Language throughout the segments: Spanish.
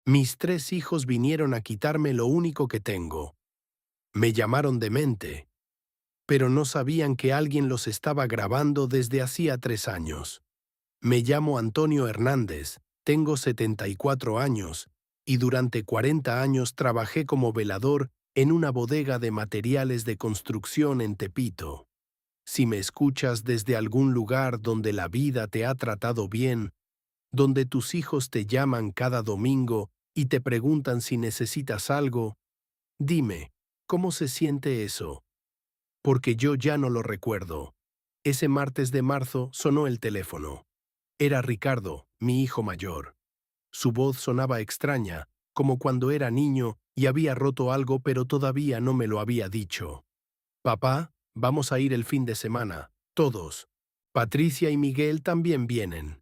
Mis 3 hijos vinieron a quitarme lo único que tengo. Me llamaron demente, pero no sabían que alguien los estaba grabando desde hacía 3 años. Me llamo Antonio Hernández, tengo 74 años, y durante 40 años trabajé como velador en una bodega de materiales de construcción en Tepito. Si me escuchas desde algún lugar donde la vida te ha tratado bien, donde tus hijos te llaman cada domingo y te preguntan si necesitas algo, dime, ¿cómo se siente eso? Porque yo ya no lo recuerdo. Ese martes de marzo sonó el teléfono. Era Ricardo, mi hijo mayor. Su voz sonaba extraña, como cuando era niño y había roto algo pero todavía no me lo había dicho. Papá, vamos a ir el fin de semana, todos. Patricia y Miguel también vienen.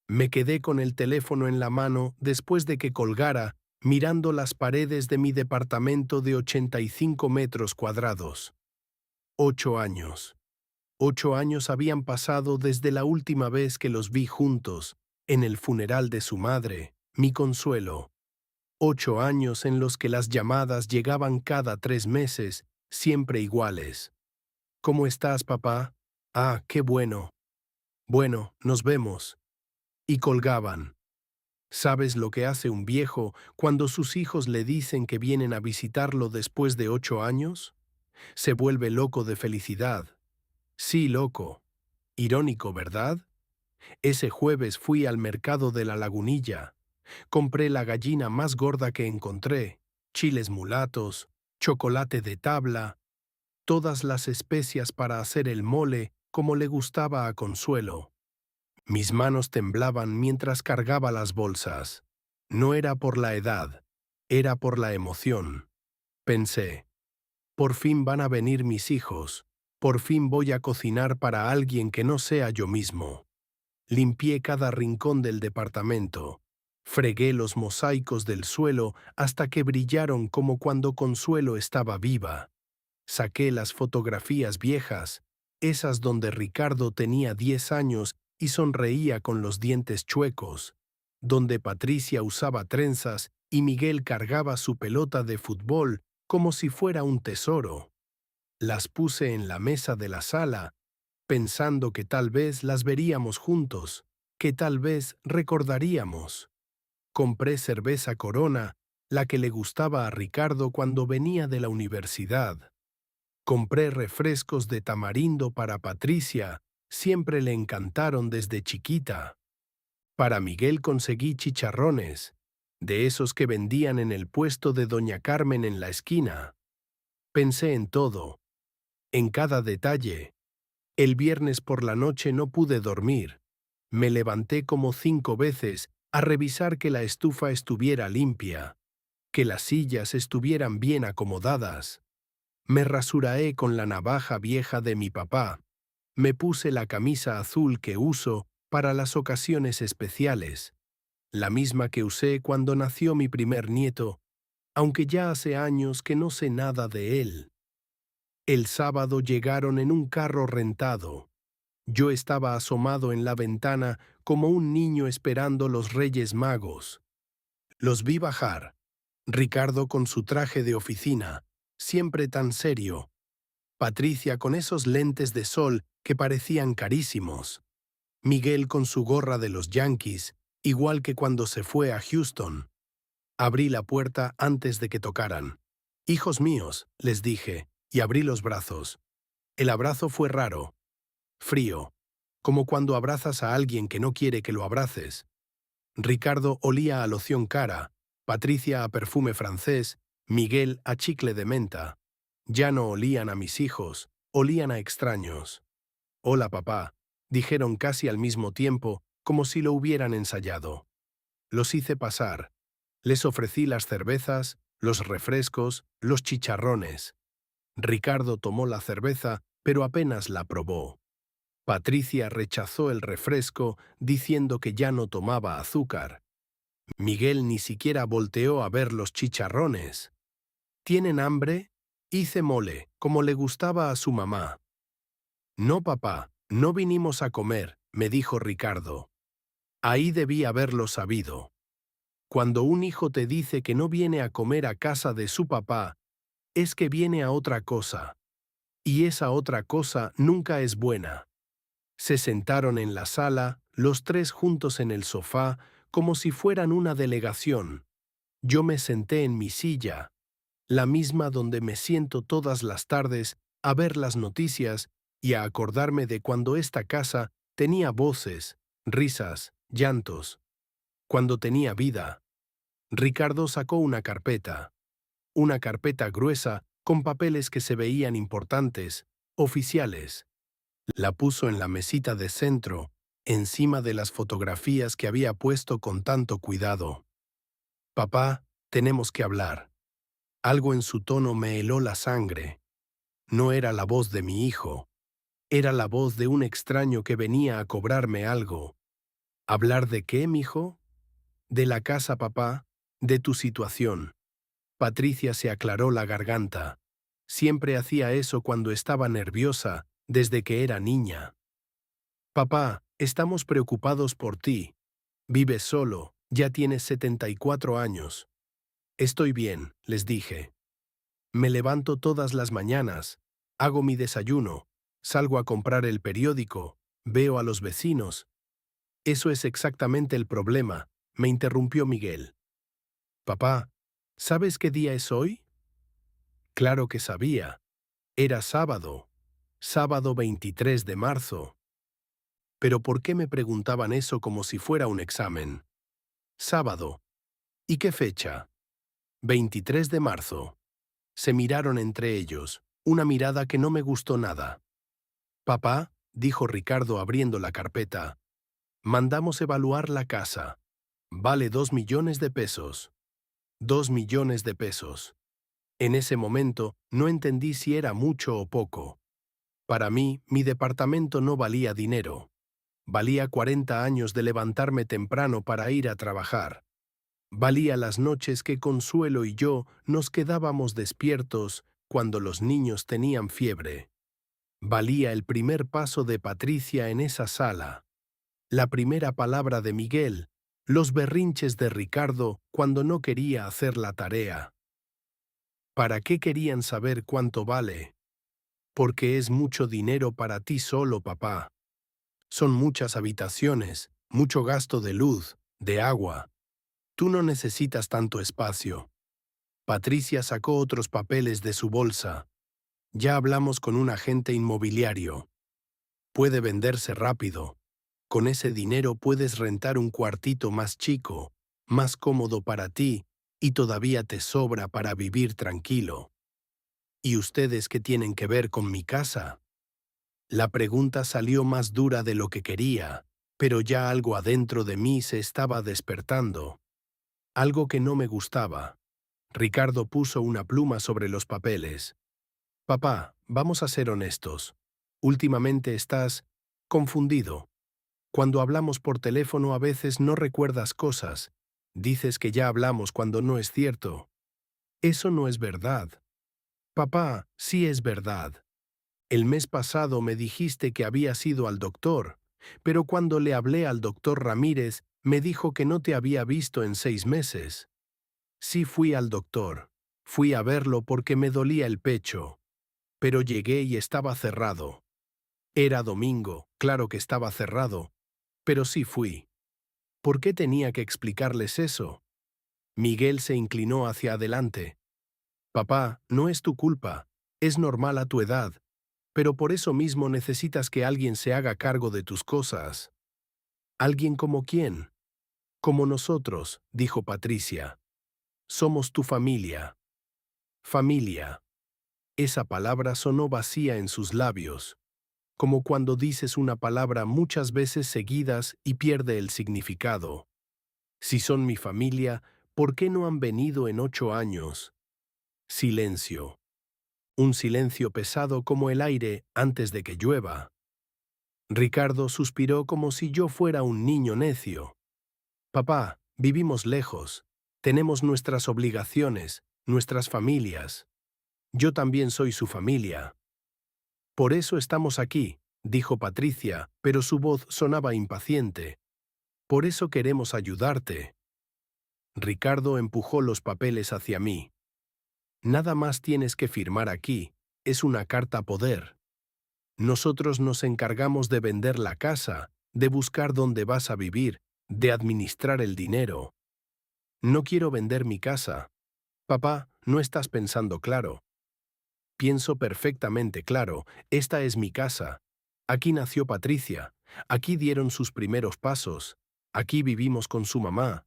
Me quedé con el teléfono en la mano después de que colgara, mirando las paredes de mi departamento de 85 metros cuadrados. 8 años. 8 años habían pasado desde la última vez que los vi juntos, en el funeral de su madre, mi consuelo. 8 años en los que las llamadas llegaban cada 3 meses, siempre iguales. ¿Cómo estás, papá? Ah, qué bueno. Bueno, nos vemos. Y colgaban. ¿Sabes lo que hace un viejo cuando sus hijos le dicen que vienen a visitarlo después de 8 años? Se vuelve loco de felicidad. Sí, loco. Irónico, ¿verdad? Ese jueves fui al mercado de la Lagunilla. Compré la gallina más gorda que encontré, chiles mulatos, chocolate de tabla, todas las especias para hacer el mole como le gustaba a Consuelo. Mis manos temblaban mientras cargaba las bolsas. No era por la edad, era por la emoción. Pensé, por fin van a venir mis hijos, por fin voy a cocinar para alguien que no sea yo mismo. Limpié cada rincón del departamento. Fregué los mosaicos del suelo hasta que brillaron como cuando Consuelo estaba viva. Saqué las fotografías viejas, esas donde Ricardo tenía 10 años y sonreía con los dientes chuecos, donde Patricia usaba trenzas y Miguel cargaba su pelota de fútbol como si fuera un tesoro. Las puse en la mesa de la sala, pensando que tal vez las veríamos juntos, que tal vez recordaríamos. Compré cerveza Corona, la que le gustaba a Ricardo cuando venía de la universidad. Compré refrescos de tamarindo para Patricia, siempre le encantaron desde chiquita. Para Miguel conseguí chicharrones, de esos que vendían en el puesto de Doña Carmen en la esquina. Pensé en todo, en cada detalle. El viernes por la noche no pude dormir. Me levanté como 5 veces a revisar que la estufa estuviera limpia, que las sillas estuvieran bien acomodadas. Me rasuraé con la navaja vieja de mi papá. Me puse la camisa azul que uso para las ocasiones especiales, la misma que usé cuando nació mi primer nieto, aunque ya hace años que no sé nada de él. El sábado llegaron en un carro rentado. Yo estaba asomado en la ventana como un niño esperando los Reyes Magos. Los vi bajar. Ricardo con su traje de oficina, siempre tan serio. Patricia con esos lentes de sol que parecían carísimos. Miguel con su gorra de los Yankees, igual que cuando se fue a Houston. Abrí la puerta antes de que tocaran. «Hijos míos», les dije, y abrí los brazos. El abrazo fue raro, frío, como cuando abrazas a alguien que no quiere que lo abraces. Ricardo olía a loción cara, Patricia a perfume francés, Miguel a chicle de menta. Ya no olían a mis hijos, olían a extraños. «Hola, papá», dijeron casi al mismo tiempo, como si lo hubieran ensayado. Los hice pasar. Les ofrecí las cervezas, los refrescos, los chicharrones. Ricardo tomó la cerveza, pero apenas la probó. Patricia rechazó el refresco, diciendo que ya no tomaba azúcar. Miguel ni siquiera volteó a ver los chicharrones. «¿Tienen hambre?» Hice mole, como le gustaba a su mamá. «No, papá, no vinimos a comer», me dijo Ricardo. Ahí debí haberlo sabido. Cuando un hijo te dice que no viene a comer a casa de su papá, es que viene a otra cosa. Y esa otra cosa nunca es buena. Se sentaron en la sala, los tres juntos en el sofá, como si fueran una delegación. Yo me senté en mi silla, la misma donde me siento todas las tardes a ver las noticias y a acordarme de cuando esta casa tenía voces, risas, llantos, cuando tenía vida. Ricardo sacó una carpeta gruesa con papeles que se veían importantes, oficiales. La puso en la mesita de centro, encima de las fotografías que había puesto con tanto cuidado. Papá, tenemos que hablar. Algo en su tono me heló la sangre. No era la voz de mi hijo. Era la voz de un extraño que venía a cobrarme algo. ¿Hablar de qué, mijo? De la casa, papá, de tu situación. Patricia se aclaró la garganta. Siempre hacía eso cuando estaba nerviosa, desde que era niña. Papá, estamos preocupados por ti. Vives solo, ya tienes 74 años. Estoy bien, les dije. Me levanto todas las mañanas, hago mi desayuno, salgo a comprar el periódico, veo a los vecinos. Eso es exactamente el problema, me interrumpió Miguel. Papá, ¿sabes qué día es hoy? Claro que sabía. Era sábado. Sábado 23 de marzo. Pero ¿por qué me preguntaban eso como si fuera un examen? Sábado. ¿Y qué fecha? 23 de marzo. Se miraron entre ellos, una mirada que no me gustó nada. Papá, dijo Ricardo abriendo la carpeta, mandamos evaluar la casa. Vale 2 millones de pesos. 2 millones de pesos. En ese momento no entendí si era mucho o poco. Para mí, mi departamento no valía dinero. Valía 40 años de levantarme temprano para ir a trabajar. Valía las noches que Consuelo y yo nos quedábamos despiertos cuando los niños tenían fiebre. Valía el primer paso de Patricia en esa sala, la primera palabra de Miguel, los berrinches de Ricardo cuando no quería hacer la tarea. ¿Para qué querían saber cuánto vale? Porque es mucho dinero para ti solo, papá. Son muchas habitaciones, mucho gasto de luz, de agua. Tú no necesitas tanto espacio. Patricia sacó otros papeles de su bolsa. Ya hablamos con un agente inmobiliario. Puede venderse rápido. Con ese dinero puedes rentar un cuartito más chico, más cómodo para ti, y todavía te sobra para vivir tranquilo. ¿Y ustedes qué tienen que ver con mi casa? La pregunta salió más dura de lo que quería, pero ya algo adentro de mí se estaba despertando. Algo que no me gustaba. Ricardo puso una pluma sobre los papeles. Papá, vamos a ser honestos. Últimamente estás confundido. Cuando hablamos por teléfono a veces no recuerdas cosas. Dices que ya hablamos cuando no es cierto. Eso no es verdad. Papá, sí es verdad. El mes pasado me dijiste que habías ido al doctor, pero cuando le hablé al doctor Ramírez, me dijo que no te había visto en 6 meses. Sí fui al doctor. Fui a verlo porque me dolía el pecho. Pero llegué y estaba cerrado. Era domingo, claro que estaba cerrado. Pero sí fui. ¿Por qué tenía que explicarles eso? Miguel se inclinó hacia adelante. Papá, no es tu culpa. Es normal a tu edad. Pero por eso mismo necesitas que alguien se haga cargo de tus cosas. ¿Alguien como quién? Como nosotros, dijo Patricia. Somos tu familia. Familia. Esa palabra sonó vacía en sus labios, como cuando dices una palabra muchas veces seguidas y pierde el significado. Si son mi familia, ¿por qué no han venido en 8 años? Silencio. Un silencio pesado como el aire antes de que llueva. Ricardo suspiró como si yo fuera un niño necio. Papá, vivimos lejos. Tenemos nuestras obligaciones, nuestras familias. Yo también soy su familia. Por eso estamos aquí, dijo Patricia, pero su voz sonaba impaciente. Por eso queremos ayudarte. Ricardo empujó los papeles hacia mí. Nada más tienes que firmar aquí, es una carta poder. Nosotros nos encargamos de vender la casa, de buscar dónde vas a vivir, de administrar el dinero. No quiero vender mi casa. Papá, no estás pensando claro. Pienso perfectamente claro, esta es mi casa. Aquí nació Patricia, aquí dieron sus primeros pasos, aquí vivimos con su mamá.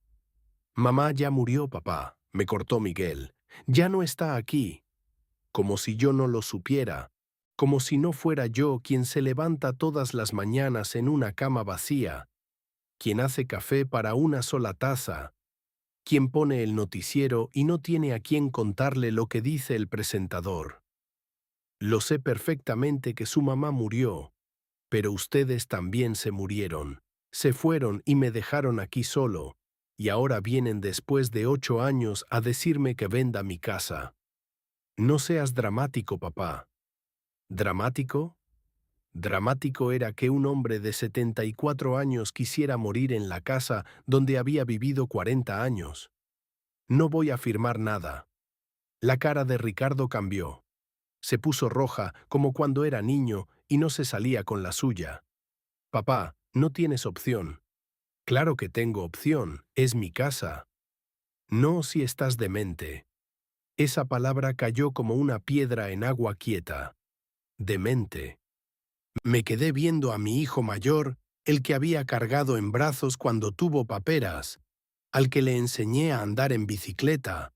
Mamá ya murió, papá, me cortó Miguel. Ya no está aquí. Como si yo no lo supiera, como si no fuera yo quien se levanta todas las mañanas en una cama vacía, quien hace café para una sola taza, quien pone el noticiero y no tiene a quien contarle lo que dice el presentador. Lo sé perfectamente que su mamá murió, pero ustedes también se murieron, se fueron y me dejaron aquí solo, y ahora vienen después de 8 años a decirme que venda mi casa. No seas dramático, papá. ¿Dramático? Dramático era que un hombre de 74 años quisiera morir en la casa donde había vivido 40 años. No voy a firmar nada. La cara de Ricardo cambió. Se puso roja como cuando era niño y no se salía con la suya. Papá, no tienes opción. Claro que tengo opción, es mi casa. No si estás demente. Esa palabra cayó como una piedra en agua quieta. Demente. Me quedé viendo a mi hijo mayor, el que había cargado en brazos cuando tuvo paperas, al que le enseñé a andar en bicicleta,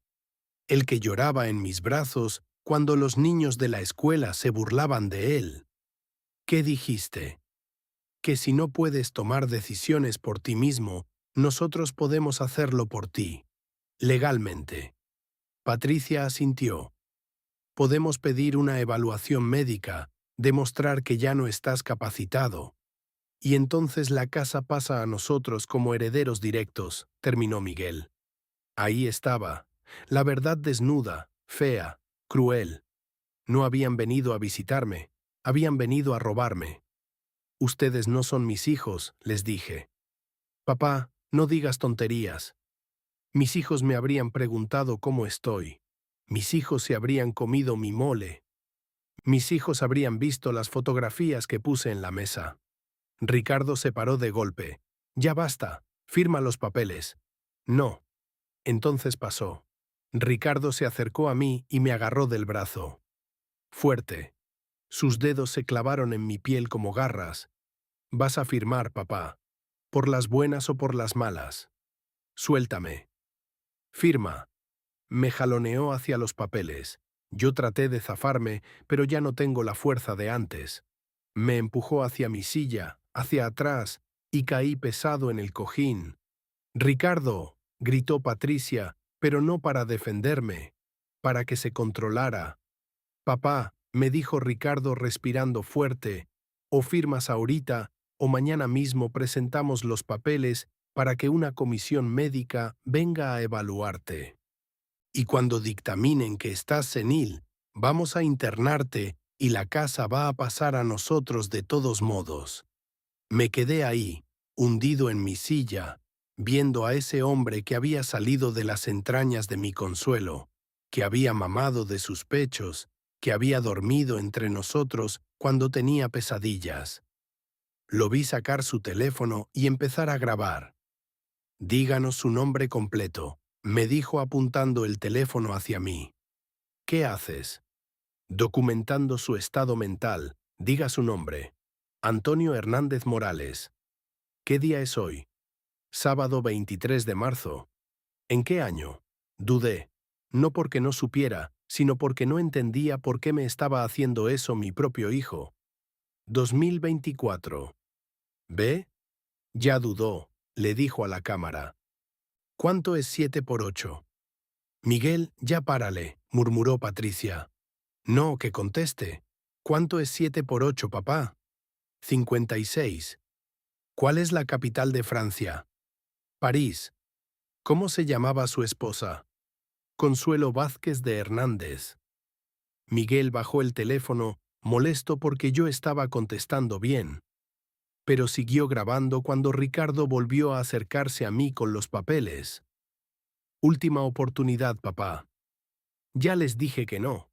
el que lloraba en mis brazos cuando los niños de la escuela se burlaban de él. ¿Qué dijiste? Que si no puedes tomar decisiones por ti mismo, nosotros podemos hacerlo por ti, legalmente. Patricia asintió. Podemos pedir una evaluación médica, demostrar que ya no estás capacitado. Y entonces la casa pasa a nosotros como herederos directos, terminó Miguel. Ahí estaba, la verdad desnuda, fea, cruel. No habían venido a visitarme, habían venido a robarme. Ustedes no son mis hijos, les dije. Papá, no digas tonterías. Mis hijos me habrían preguntado cómo estoy. Mis hijos se habrían comido mi mole. Mis hijos habrían visto las fotografías que puse en la mesa. Ricardo se paró de golpe. Ya basta, firma los papeles. No. Entonces pasó. Ricardo se acercó a mí y me agarró del brazo. Fuerte. Sus dedos se clavaron en mi piel como garras. Vas a firmar, papá. Por las buenas o por las malas. Suéltame. Firma. Me jaloneó hacia los papeles. Yo traté de zafarme, pero ya no tengo la fuerza de antes. Me empujó hacia mi silla, hacia atrás, y caí pesado en el cojín. «¡Ricardo!», gritó Patricia, pero no para defenderme, para que se controlara. «Papá», me dijo Ricardo respirando fuerte, «o firmas ahorita, o mañana mismo presentamos los papeles para que una comisión médica venga a evaluarte. Y cuando dictaminen que estás senil, vamos a internarte y la casa va a pasar a nosotros de todos modos». Me quedé ahí, hundido en mi silla, viendo a ese hombre que había salido de las entrañas de mi consuelo, que había mamado de sus pechos, que había dormido entre nosotros cuando tenía pesadillas. Lo vi sacar su teléfono y empezar a grabar. «Díganos su nombre completo», me dijo apuntando el teléfono hacia mí. «¿Qué haces?» «Documentando su estado mental. Diga su nombre. Antonio Hernández Morales». «¿Qué día es hoy?» «Sábado 23 de marzo». «¿En qué año?» Dudé, no porque no supiera, sino porque no entendía por qué me estaba haciendo eso mi propio hijo. «2024». «¿Ve?» Ya dudó, le dijo a la cámara. «¿Cuánto es 7 por 8?» «Miguel, ya párale», murmuró Patricia. «No, que conteste. ¿Cuánto es 7 por 8, papá?» 56. «¿Cuál es la capital de Francia?» «París». ¿Cómo se llamaba su esposa?» «Consuelo Vázquez de Hernández». Miguel bajó el teléfono, molesto porque yo estaba contestando bien. Pero siguió grabando cuando Ricardo volvió a acercarse a mí con los papeles. Última oportunidad, papá. Ya les dije que no.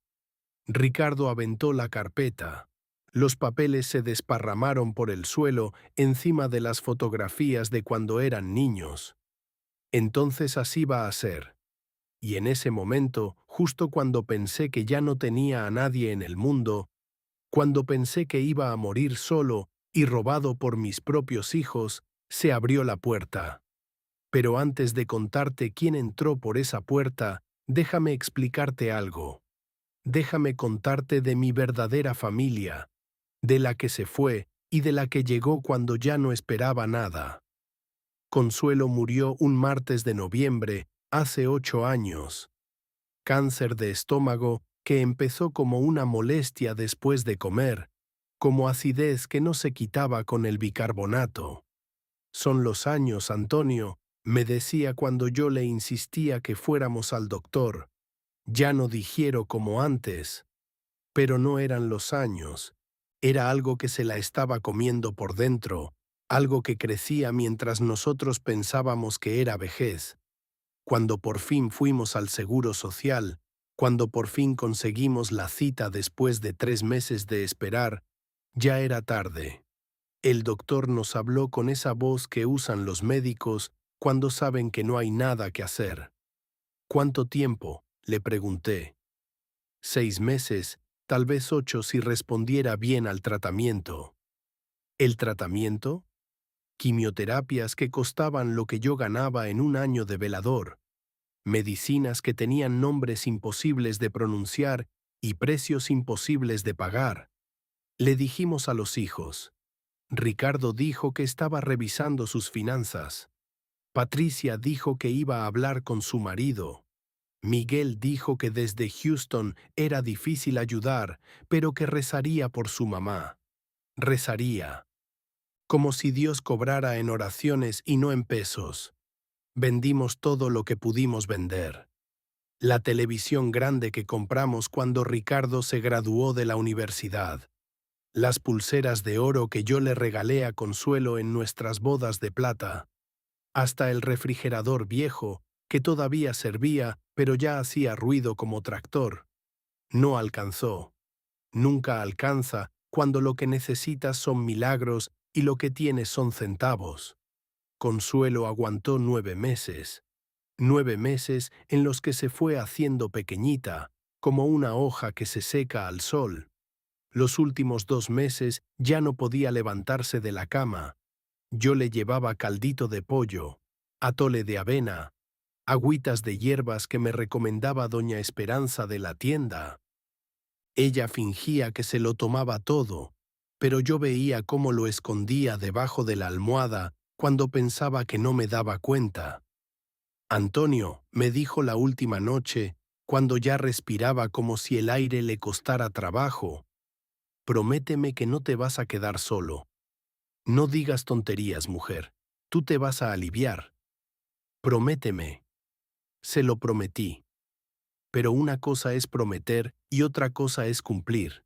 Ricardo aventó la carpeta. Los papeles se desparramaron por el suelo encima de las fotografías de cuando eran niños. Entonces así va a ser. Y en ese momento, justo cuando pensé que ya no tenía a nadie en el mundo, cuando pensé que iba a morir solo y robado por mis propios hijos, se abrió la puerta. Pero antes de contarte quién entró por esa puerta, déjame explicarte algo. Déjame contarte de mi verdadera familia, de la que se fue y de la que llegó cuando ya no esperaba nada. Consuelo murió un martes de noviembre, hace 8 años. Cáncer de estómago que empezó como una molestia después de comer, como acidez que no se quitaba con el bicarbonato. Son los años, Antonio, me decía cuando yo le insistía que fuéramos al doctor. Ya no digiero como antes. Pero no eran los años. Era algo que se la estaba comiendo por dentro, algo que crecía mientras nosotros pensábamos que era vejez. Cuando por fin fuimos al Seguro Social, cuando por fin conseguimos la cita después de 3 meses de esperar, ya era tarde. El doctor nos habló con esa voz que usan los médicos cuando saben que no hay nada que hacer. ¿Cuánto tiempo?, le pregunté. 6 meses, tal vez 8 si respondiera bien al tratamiento. ¿El tratamiento? Quimioterapias que costaban lo que yo ganaba en un año de velador. Medicinas que tenían nombres imposibles de pronunciar y precios imposibles de pagar. Le dijimos a los hijos. Ricardo dijo que estaba revisando sus finanzas. Patricia dijo que iba a hablar con su marido. Miguel dijo que desde Houston era difícil ayudar, pero que rezaría por su mamá. Rezaría. Como si Dios cobrara en oraciones y no en pesos. Vendimos todo lo que pudimos vender. La televisión grande que compramos cuando Ricardo se graduó de la universidad. Las pulseras de oro que yo le regalé a Consuelo en nuestras bodas de plata. Hasta el refrigerador viejo, que todavía servía, pero ya hacía ruido como tractor. No alcanzó. Nunca alcanza cuando lo que necesitas son milagros y lo que tienes son centavos. Consuelo aguantó 9 meses. 9 meses en los que se fue haciendo pequeñita, como una hoja que se seca al sol. Los últimos 2 meses ya no podía levantarse de la cama. Yo le llevaba caldito de pollo, atole de avena, agüitas de hierbas que me recomendaba doña Esperanza de la tienda. Ella fingía que se lo tomaba todo, pero yo veía cómo lo escondía debajo de la almohada cuando pensaba que no me daba cuenta. Antonio, me dijo la última noche, cuando ya respiraba como si el aire le costara trabajo, prométeme que no te vas a quedar solo. No digas tonterías, mujer. Tú te vas a aliviar. Prométeme. Se lo prometí. Pero una cosa es prometer y otra cosa es cumplir.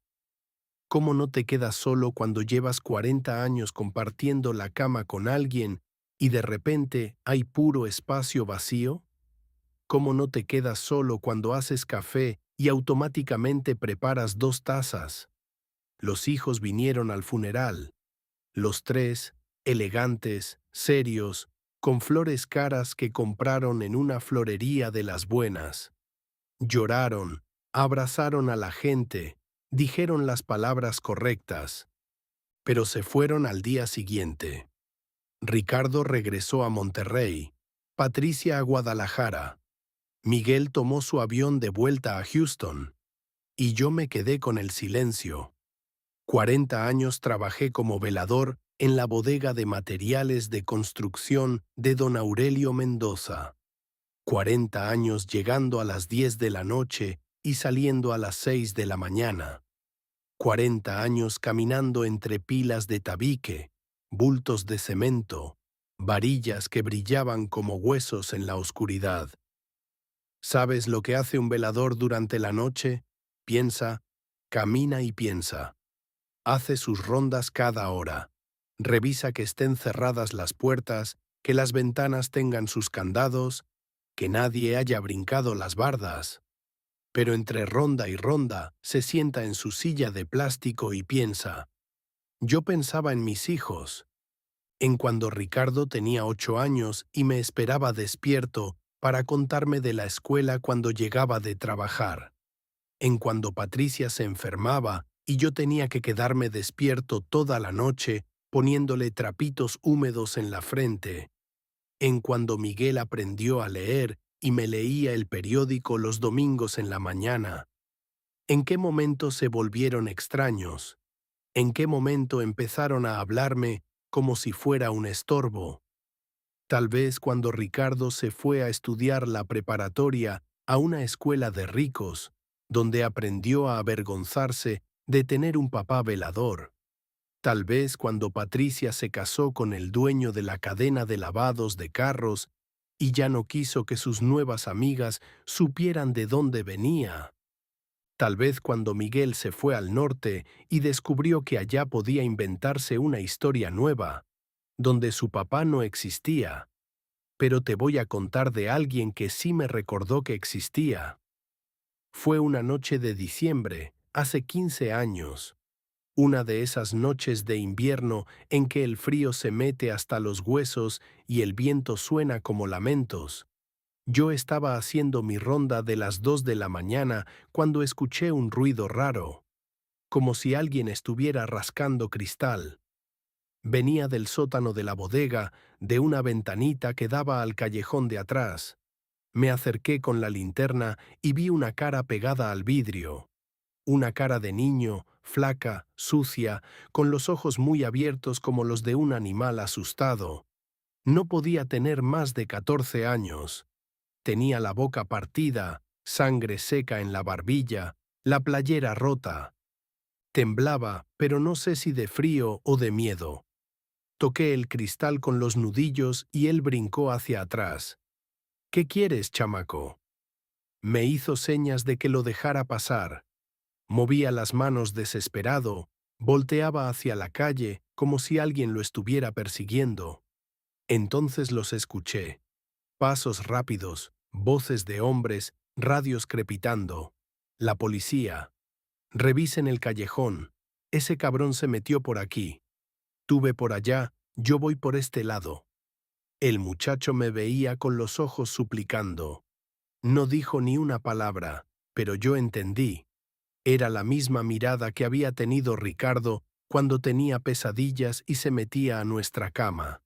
¿Cómo no te quedas solo cuando llevas 40 años compartiendo la cama con alguien y de repente hay puro espacio vacío? ¿Cómo no te quedas solo cuando haces café y automáticamente preparas 2 tazas? Los hijos vinieron al funeral. Los 3, elegantes, serios, con flores caras que compraron en una florería de las buenas. Lloraron, abrazaron a la gente, dijeron las palabras correctas, pero se fueron al día siguiente. Ricardo regresó a Monterrey, Patricia a Guadalajara, Miguel tomó su avión de vuelta a Houston, y yo me quedé con el silencio. 40 años trabajé como velador en la bodega de materiales de construcción de don Aurelio Mendoza. 40 años llegando a las 10 de la noche y saliendo a las 6 de la mañana. 40 años caminando entre pilas de tabique, bultos de cemento, varillas que brillaban como huesos en la oscuridad. ¿Sabes lo que hace un velador durante la noche? Piensa, camina y piensa. Hace sus rondas cada hora. Revisa que estén cerradas las puertas, que las ventanas tengan sus candados, que nadie haya brincado las bardas. Pero entre ronda y ronda se sienta en su silla de plástico y piensa. Yo pensaba en mis hijos, en cuando Ricardo tenía 8 años y me esperaba despierto para contarme de la escuela cuando llegaba de trabajar, en cuando Patricia se enfermaba y yo tenía que quedarme despierto toda la noche poniéndole trapitos húmedos en la frente, en cuando Miguel aprendió a leer y me leía el periódico los domingos en la mañana. ¿En qué momento se volvieron extraños? ¿En qué momento empezaron a hablarme como si fuera un estorbo? Tal vez cuando Ricardo se fue a estudiar la preparatoria a una escuela de ricos, donde aprendió a avergonzarse de tener un papá velador. Tal vez cuando Patricia se casó con el dueño de la cadena de lavados de carros y ya no quiso que sus nuevas amigas supieran de dónde venía. Tal vez cuando Miguel se fue al norte y descubrió que allá podía inventarse una historia nueva, donde su papá no existía. Pero te voy a contar de alguien que sí me recordó que existía. Fue una noche de diciembre, hace 15 años. Una de esas noches de invierno en que el frío se mete hasta los huesos y el viento suena como lamentos. Yo estaba haciendo mi ronda de las 2 de la mañana cuando escuché un ruido raro, como si alguien estuviera rascando cristal. Venía del sótano de la bodega, de una ventanita que daba al callejón de atrás. Me acerqué con la linterna y vi una cara pegada al vidrio. Una cara de niño, flaca, sucia, con los ojos muy abiertos como los de un animal asustado. No podía tener más de 14 años. Tenía la boca partida, sangre seca en la barbilla, la playera rota. Temblaba, pero no sé si de frío o de miedo. Toqué el cristal con los nudillos y él brincó hacia atrás. ¿Qué quieres, chamaco? Me hizo señas de que lo dejara pasar. Movía las manos desesperado, volteaba hacia la calle como si alguien lo estuviera persiguiendo. Entonces los escuché. Pasos rápidos, voces de hombres, radios crepitando. La policía. Revisen el callejón. Ese cabrón se metió por aquí. Tú ve por allá, yo voy por este lado. El muchacho me veía con los ojos suplicando. No dijo ni una palabra, pero yo entendí. Era la misma mirada que había tenido Ricardo cuando tenía pesadillas y se metía a nuestra cama.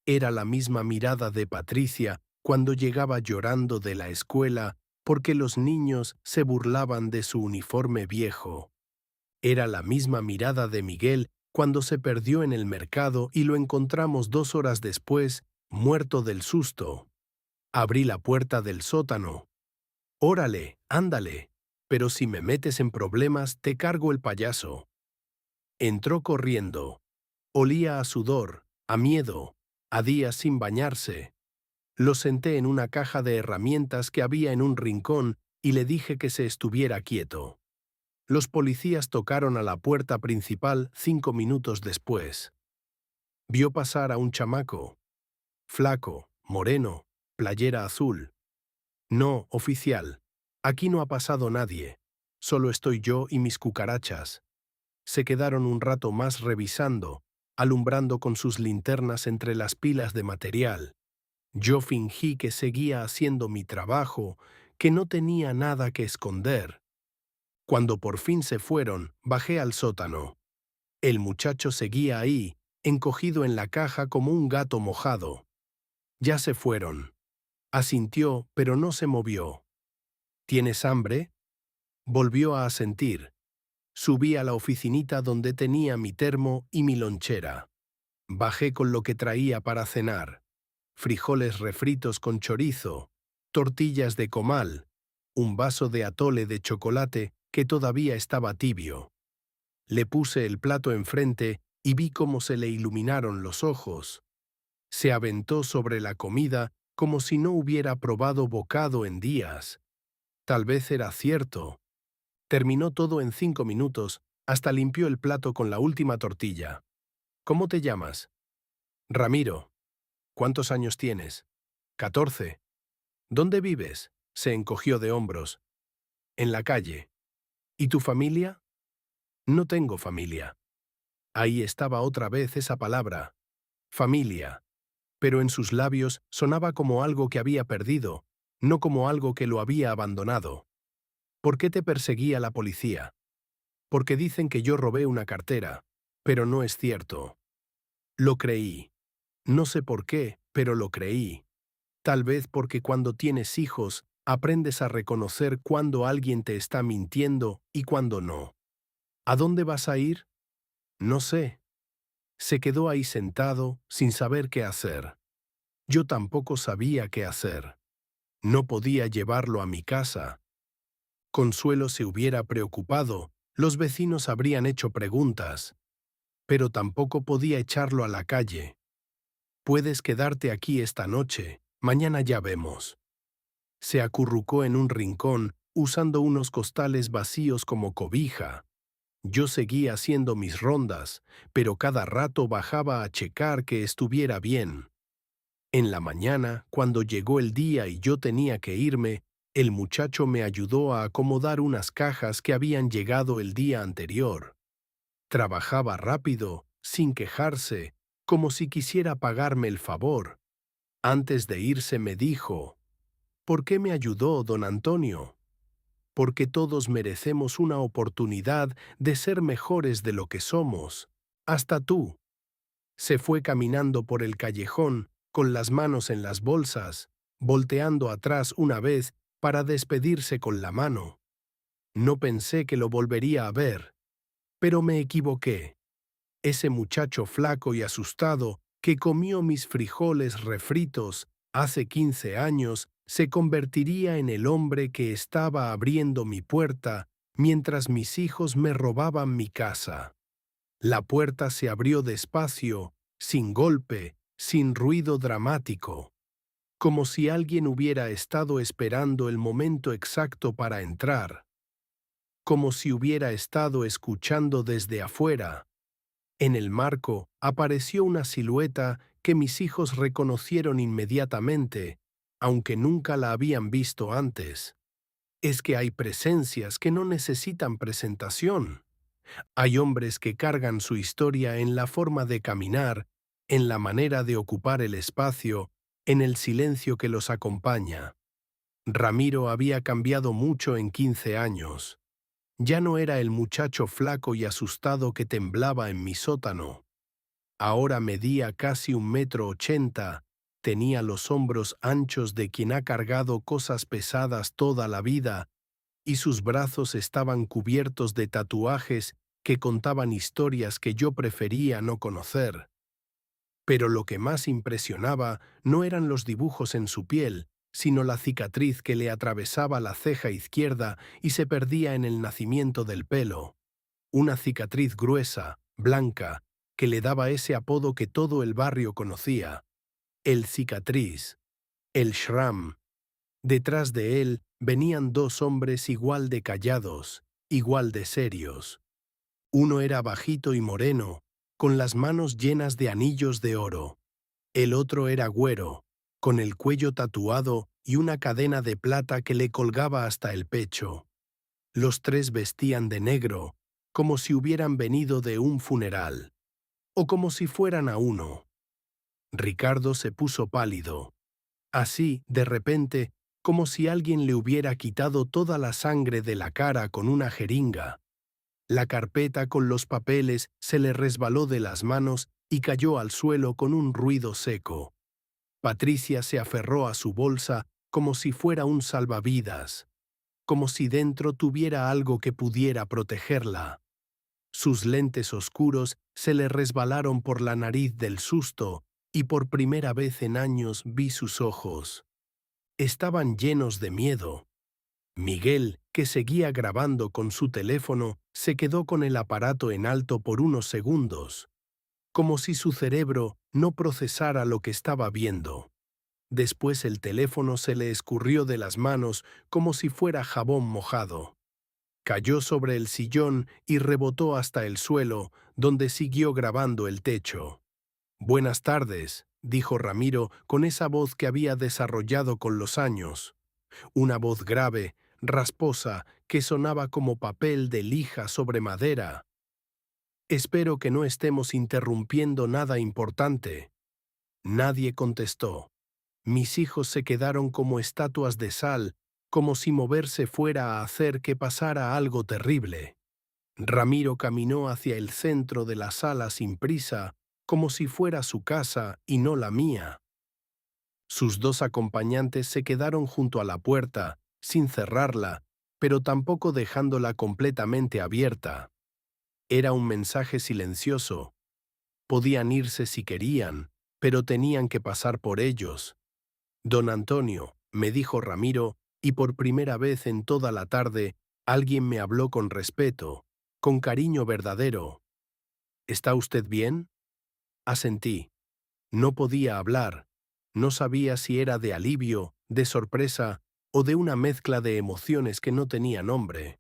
Era la misma mirada de Patricia cuando llegaba llorando de la escuela porque los niños se burlaban de su uniforme viejo. Era la misma mirada de Miguel cuando se perdió en el mercado y lo encontramos 2 horas después, muerto del susto. Abrí la puerta del sótano. Órale, ándale, pero si me metes en problemas te cargo el payaso. Entró corriendo. Olía a sudor, a miedo, a días sin bañarse. Lo senté en una caja de herramientas que había en un rincón y le dije que se estuviera quieto. Los policías tocaron a la puerta principal 5 minutos después. Vio pasar a un chamaco. Flaco, moreno, playera azul. No, oficial. Aquí no ha pasado nadie. Solo estoy yo y mis cucarachas. Se quedaron un rato más revisando, alumbrando con sus linternas entre las pilas de material. Yo fingí que seguía haciendo mi trabajo, que no tenía nada que esconder. Cuando por fin se fueron, bajé al sótano. El muchacho seguía ahí, encogido en la caja como un gato mojado. Ya se fueron. Asintió, pero no se movió. ¿Tienes hambre? Volvió a asentir. Subí a la oficinita donde tenía mi termo y mi lonchera. Bajé con lo que traía para cenar. Frijoles refritos con chorizo, tortillas de comal, un vaso de atole de chocolate que todavía estaba tibio. Le puse el plato enfrente y vi cómo se le iluminaron los ojos. Se aventó sobre la comida como si no hubiera probado bocado en días. Tal vez era cierto. Terminó todo en 5 minutos, hasta limpió el plato con la última tortilla. ¿Cómo te llamas? Ramiro. ¿Cuántos años tienes? 14. ¿Dónde vives? Se encogió de hombros. En la calle. ¿Y tu familia? No tengo familia. Ahí estaba otra vez esa palabra, familia, pero en sus labios sonaba como algo que había perdido, no como algo que lo había abandonado. ¿Por qué te perseguía la policía? Porque dicen que yo robé una cartera, pero no es cierto. Lo creí. No sé por qué, pero lo creí. Tal vez porque cuando tienes hijos, aprendes a reconocer cuando alguien te está mintiendo y cuando no. ¿A dónde vas a ir? No sé. Se quedó ahí sentado, sin saber qué hacer. Yo tampoco sabía qué hacer. No podía llevarlo a mi casa. Consuelo se hubiera preocupado, los vecinos habrían hecho preguntas, pero tampoco podía echarlo a la calle. Puedes quedarte aquí esta noche, mañana ya vemos. Se acurrucó en un rincón, usando unos costales vacíos como cobija. Yo seguía haciendo mis rondas, pero cada rato bajaba a checar que estuviera bien. En la mañana, cuando llegó el día y yo tenía que irme, el muchacho me ayudó a acomodar unas cajas que habían llegado el día anterior. Trabajaba rápido, sin quejarse, como si quisiera pagarme el favor. Antes de irse me dijo, ¿por qué me ayudó, don Antonio? Porque todos merecemos una oportunidad de ser mejores de lo que somos. Hasta tú. Se fue caminando por el callejón, con las manos en las bolsas, volteando atrás una vez para despedirse con la mano. No pensé que lo volvería a ver, pero me equivoqué. Ese muchacho flaco y asustado que comió mis frijoles refritos hace 15 años se convertiría en el hombre que estaba abriendo mi puerta mientras mis hijos me robaban mi casa. La puerta se abrió despacio, sin golpe, sin ruido dramático, como si alguien hubiera estado esperando el momento exacto para entrar, como si hubiera estado escuchando desde afuera. En el marco apareció una silueta que mis hijos reconocieron inmediatamente, aunque nunca la habían visto antes. Es que hay presencias que no necesitan presentación. Hay hombres que cargan su historia en la forma de caminar, en la manera de ocupar el espacio, en el silencio que los acompaña. Ramiro había cambiado mucho en 15 años. Ya no era el muchacho flaco y asustado que temblaba en mi sótano. Ahora medía casi 1,80 m, tenía los hombros anchos de quien ha cargado cosas pesadas toda la vida, y sus brazos estaban cubiertos de tatuajes que contaban historias que yo prefería no conocer. Pero lo que más impresionaba no eran los dibujos en su piel, sino la cicatriz que le atravesaba la ceja izquierda y se perdía en el nacimiento del pelo. Una cicatriz gruesa, blanca, que le daba ese apodo que todo el barrio conocía. El cicatriz. El Shram. Detrás de él venían dos hombres igual de callados, igual de serios. Uno era bajito y moreno, con las manos llenas de anillos de oro. El otro era güero, con el cuello tatuado y una cadena de plata que le colgaba hasta el pecho. Los tres vestían de negro, como si hubieran venido de un funeral, o como si fueran a uno. Ricardo se puso pálido. Así, de repente, como si alguien le hubiera quitado toda la sangre de la cara con una jeringa. La carpeta con los papeles se le resbaló de las manos y cayó al suelo con un ruido seco. Patricia se aferró a su bolsa como si fuera un salvavidas, como si dentro tuviera algo que pudiera protegerla. Sus lentes oscuros se le resbalaron por la nariz del susto y por primera vez en años vi sus ojos. Estaban llenos de miedo. Miguel, que seguía grabando con su teléfono, se quedó con el aparato en alto por unos segundos, como si su cerebro no procesara lo que estaba viendo. Después el teléfono se le escurrió de las manos como si fuera jabón mojado. Cayó sobre el sillón y rebotó hasta el suelo, donde siguió grabando el techo. «Buenas tardes», dijo Ramiro con esa voz que había desarrollado con los años. Una voz grave, rasposa, que sonaba como papel de lija sobre madera. Espero que no estemos interrumpiendo nada importante. Nadie contestó. Mis hijos se quedaron como estatuas de sal, como si moverse fuera a hacer que pasara algo terrible. Ramiro caminó hacia el centro de la sala sin prisa, como si fuera su casa y no la mía. Sus dos acompañantes se quedaron junto a la puerta, sin cerrarla, pero tampoco dejándola completamente abierta. Era un mensaje silencioso. Podían irse si querían, pero tenían que pasar por ellos. Don Antonio, me dijo Ramiro, y por primera vez en toda la tarde, alguien me habló con respeto, con cariño verdadero. ¿Está usted bien? Asentí. No podía hablar. No sabía si era de alivio, de sorpresa o de una mezcla de emociones que no tenía nombre.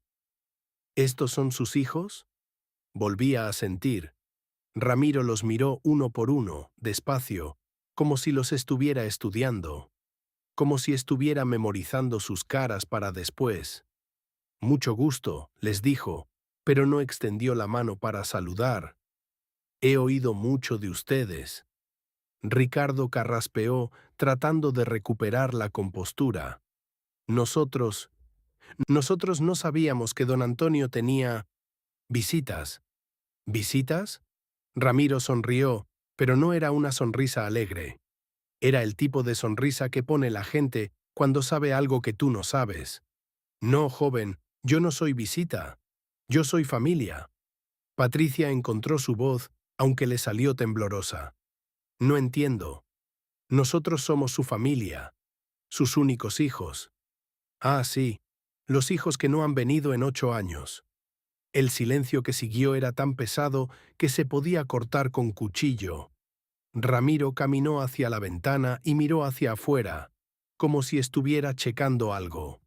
¿Estos son sus hijos? Volví a asentir. Ramiro los miró uno por uno, despacio, como si los estuviera estudiando, como si estuviera memorizando sus caras para después. Mucho gusto, les dijo, pero no extendió la mano para saludar. He oído mucho de ustedes. Ricardo carraspeó, tratando de recuperar la compostura. Nosotros no sabíamos que don Antonio tenía visitas. ¿Visitas? Ramiro sonrió, pero no era una sonrisa alegre. Era el tipo de sonrisa que pone la gente cuando sabe algo que tú no sabes. No, joven, yo no soy visita. Yo soy familia. Patricia encontró su voz, aunque le salió temblorosa. No entiendo. Nosotros somos su familia, sus únicos hijos. Ah, sí, los hijos que no han venido en 8 años. El silencio que siguió era tan pesado que se podía cortar con cuchillo. Ramiro caminó hacia la ventana y miró hacia afuera, como si estuviera checando algo.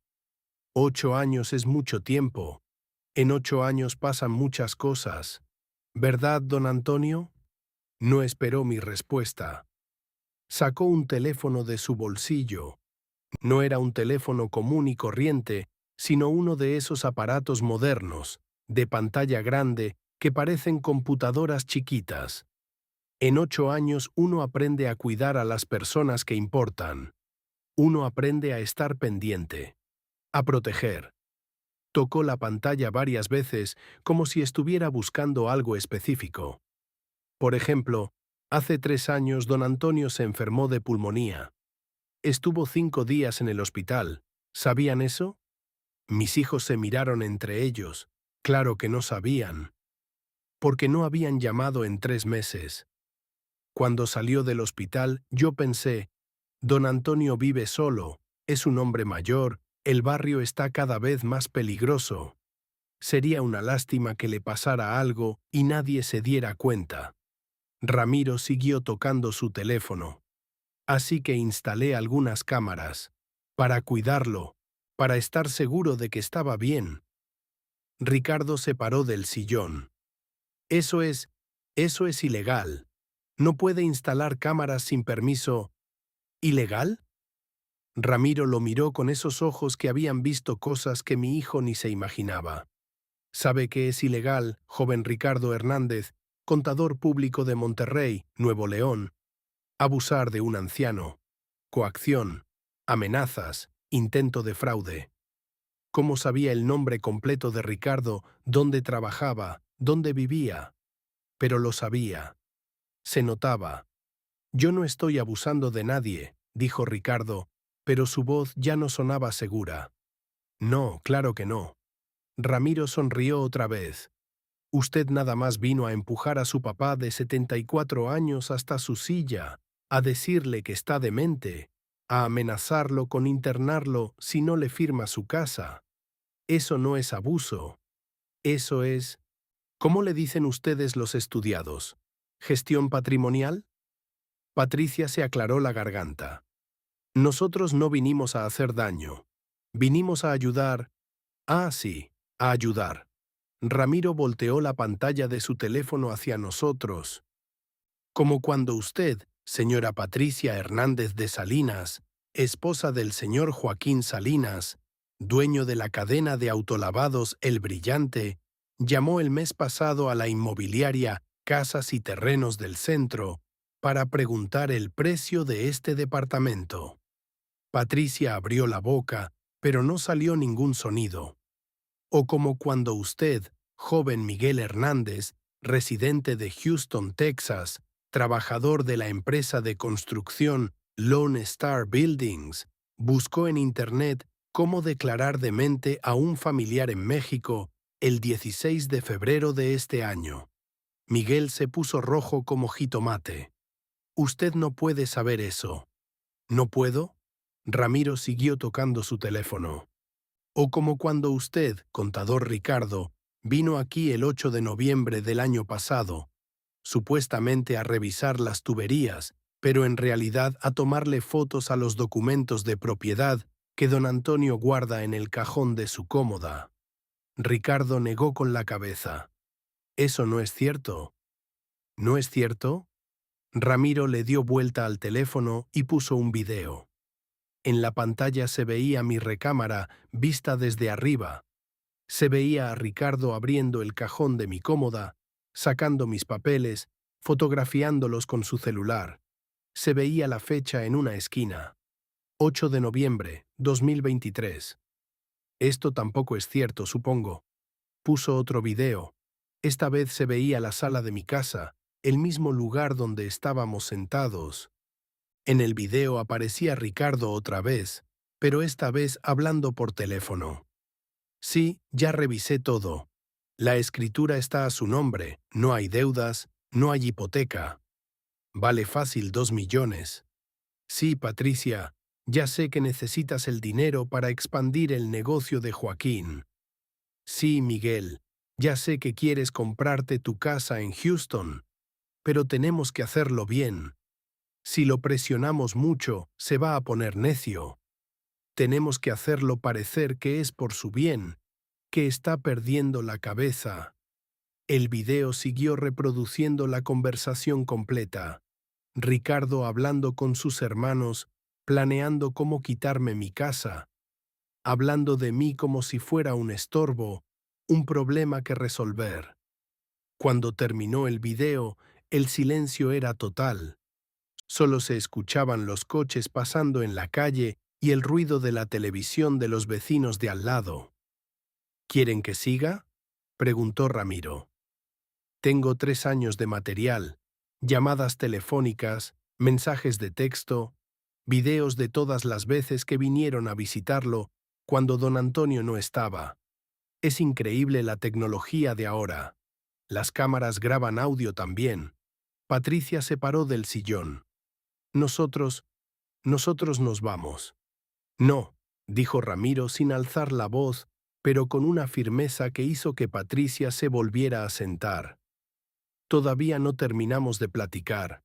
8 años es mucho tiempo. En 8 años pasan muchas cosas. ¿Verdad, don Antonio? No esperó mi respuesta. Sacó un teléfono de su bolsillo. No era un teléfono común y corriente, sino uno de esos aparatos modernos, de pantalla grande, que parecen computadoras chiquitas. En 8 años uno aprende a cuidar a las personas que importan. Uno aprende a estar pendiente, a proteger. Tocó la pantalla varias veces como si estuviera buscando algo específico. Por ejemplo, hace 3 años don Antonio se enfermó de pulmonía. Estuvo 5 días en el hospital. ¿Sabían eso? Mis hijos se miraron entre ellos. Claro que no sabían. Porque no habían llamado en 3 meses. Cuando salió del hospital, yo pensé, don Antonio vive solo, es un hombre mayor, el barrio está cada vez más peligroso. Sería una lástima que le pasara algo y nadie se diera cuenta. Ramiro siguió tocando su teléfono. Así que instalé algunas cámaras, para cuidarlo, para estar seguro de que estaba bien. Ricardo se paró del sillón. Eso es ilegal. No puede instalar cámaras sin permiso. ¿Ilegal? Ramiro lo miró con esos ojos que habían visto cosas que mi hijo ni se imaginaba. ¿Sabe que es ilegal, joven Ricardo Hernández, contador público de Monterrey, Nuevo León? Abusar de un anciano, coacción, amenazas, intento de fraude. ¿Cómo sabía el nombre completo de Ricardo, dónde trabajaba, dónde vivía? Pero lo sabía. Se notaba. Yo no estoy abusando de nadie, dijo Ricardo, pero su voz ya no sonaba segura. No, claro que no. Ramiro sonrió otra vez. Usted nada más vino a empujar a su papá de 74 años hasta su silla, a decirle que está demente, a amenazarlo con internarlo si no le firma su casa. Eso no es abuso. Eso es... ¿Cómo le dicen ustedes los estudiados? ¿Gestión patrimonial? Patricia se aclaró la garganta. Nosotros no vinimos a hacer daño. Vinimos a ayudar. Ah, sí, a ayudar. Ramiro volteó la pantalla de su teléfono hacia nosotros. Como cuando usted, señora Patricia Hernández de Salinas, esposa del señor Joaquín Salinas, dueño de la cadena de autolavados El Brillante, llamó el mes pasado a la inmobiliaria Casas y Terrenos del Centro para preguntar el precio de este departamento. Patricia abrió la boca, pero no salió ningún sonido. O como cuando usted, joven Miguel Hernández, residente de Houston, Texas, trabajador de la empresa de construcción Lone Star Buildings, buscó en Internet cómo declarar demente a un familiar en México el 16 de febrero de este año. Miguel se puso rojo como jitomate. Usted no puede saber eso. ¿No puedo? Ramiro siguió tocando su teléfono. O como cuando usted, contador Ricardo, vino aquí el 8 de noviembre del año pasado, supuestamente a revisar las tuberías, pero en realidad a tomarle fotos a los documentos de propiedad que don Antonio guarda en el cajón de su cómoda. Ricardo negó con la cabeza. «Eso no es cierto». «¿No es cierto?» Ramiro le dio vuelta al teléfono y puso un video. En la pantalla se veía mi recámara vista desde arriba. Se veía a Ricardo abriendo el cajón de mi cómoda, sacando mis papeles, fotografiándolos con su celular. Se veía la fecha en una esquina. 8 de noviembre, 2023. Esto tampoco es cierto, supongo. Puso otro video. Esta vez se veía la sala de mi casa, el mismo lugar donde estábamos sentados. En el video aparecía Ricardo otra vez, pero esta vez hablando por teléfono. Sí, ya revisé todo. La escritura está a su nombre, no hay deudas, no hay hipoteca. Vale fácil 2 millones. Sí, Patricia, ya sé que necesitas el dinero para expandir el negocio de Joaquín. Sí, Miguel, ya sé que quieres comprarte tu casa en Houston, pero tenemos que hacerlo bien. Si lo presionamos mucho, se va a poner necio. Tenemos que hacerlo parecer que es por su bien, que está perdiendo la cabeza. El video siguió reproduciendo la conversación completa. Ricardo hablando con sus hermanos, planeando cómo quitarme mi casa, hablando de mí como si fuera un estorbo, un problema que resolver. Cuando terminó el video, el silencio era total. Solo se escuchaban los coches pasando en la calle y el ruido de la televisión de los vecinos de al lado. ¿Quieren que siga?, preguntó Ramiro. Tengo 3 años de material, llamadas telefónicas, mensajes de texto, videos de todas las veces que vinieron a visitarlo cuando don Antonio no estaba. Es increíble la tecnología de ahora. Las cámaras graban audio también. Patricia se paró del sillón. Nosotros nos vamos. No, dijo Ramiro sin alzar la voz, pero con una firmeza que hizo que Patricia se volviera a sentar. Todavía no terminamos de platicar.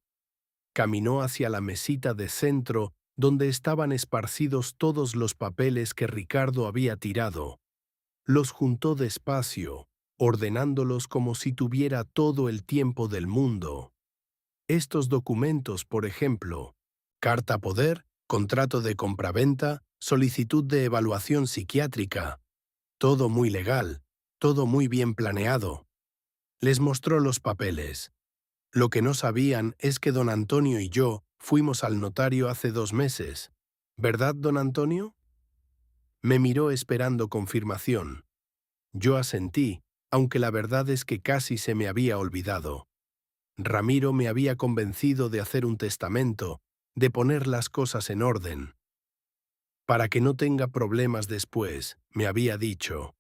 Caminó hacia la mesita de centro donde estaban esparcidos todos los papeles que Ricardo había tirado. Los juntó despacio, ordenándolos como si tuviera todo el tiempo del mundo. Estos documentos, por ejemplo, carta poder, contrato de compraventa, solicitud de evaluación psiquiátrica. Todo muy legal, todo muy bien planeado. Les mostró los papeles. Lo que no sabían es que don Antonio y yo fuimos al notario hace 2 meses. ¿Verdad, don Antonio? Me miró esperando confirmación. Yo asentí, aunque la verdad es que casi se me había olvidado. Ramiro me había convencido de hacer un testamento, de poner las cosas en orden. Para que no tenga problemas después, me había dicho.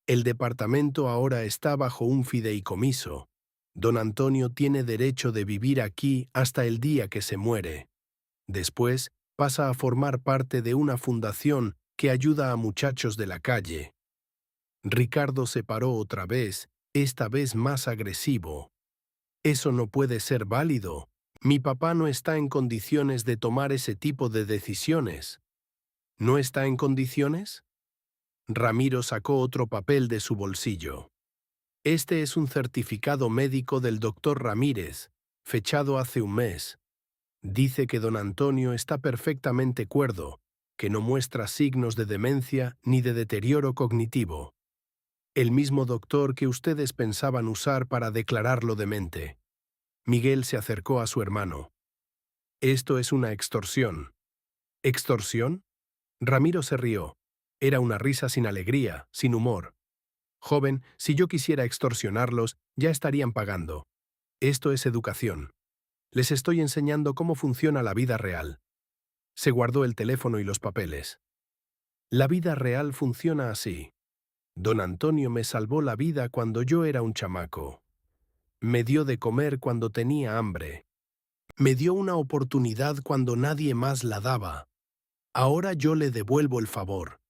El departamento ahora está bajo un fideicomiso. Don Antonio tiene derecho de vivir aquí hasta el día que se muere. Después pasa a formar parte de una fundación que ayuda a muchachos de la calle. Ricardo se paró otra vez, esta vez más agresivo. Eso no puede ser válido. Mi papá no está en condiciones de tomar ese tipo de decisiones. ¿No está en condiciones? Ramiro sacó otro papel de su bolsillo. Este es un certificado médico del doctor Ramírez, fechado hace un mes. Dice que don Antonio está perfectamente cuerdo, que no muestra signos de demencia ni de deterioro cognitivo. El mismo doctor que ustedes pensaban usar para declararlo demente. Miguel se acercó a su hermano. Esto es una extorsión. ¿Extorsión? Ramiro se rió. Era una risa sin alegría, sin humor. Joven, si yo quisiera extorsionarlos, ya estarían pagando. Esto es educación. Les estoy enseñando cómo funciona la vida real. Se guardó el teléfono y los papeles. La vida real funciona así. Don Antonio me salvó la vida cuando yo era un chamaco. Me dio de comer cuando tenía hambre. Me dio una oportunidad cuando nadie más la daba. Ahora yo le devuelvo el favor.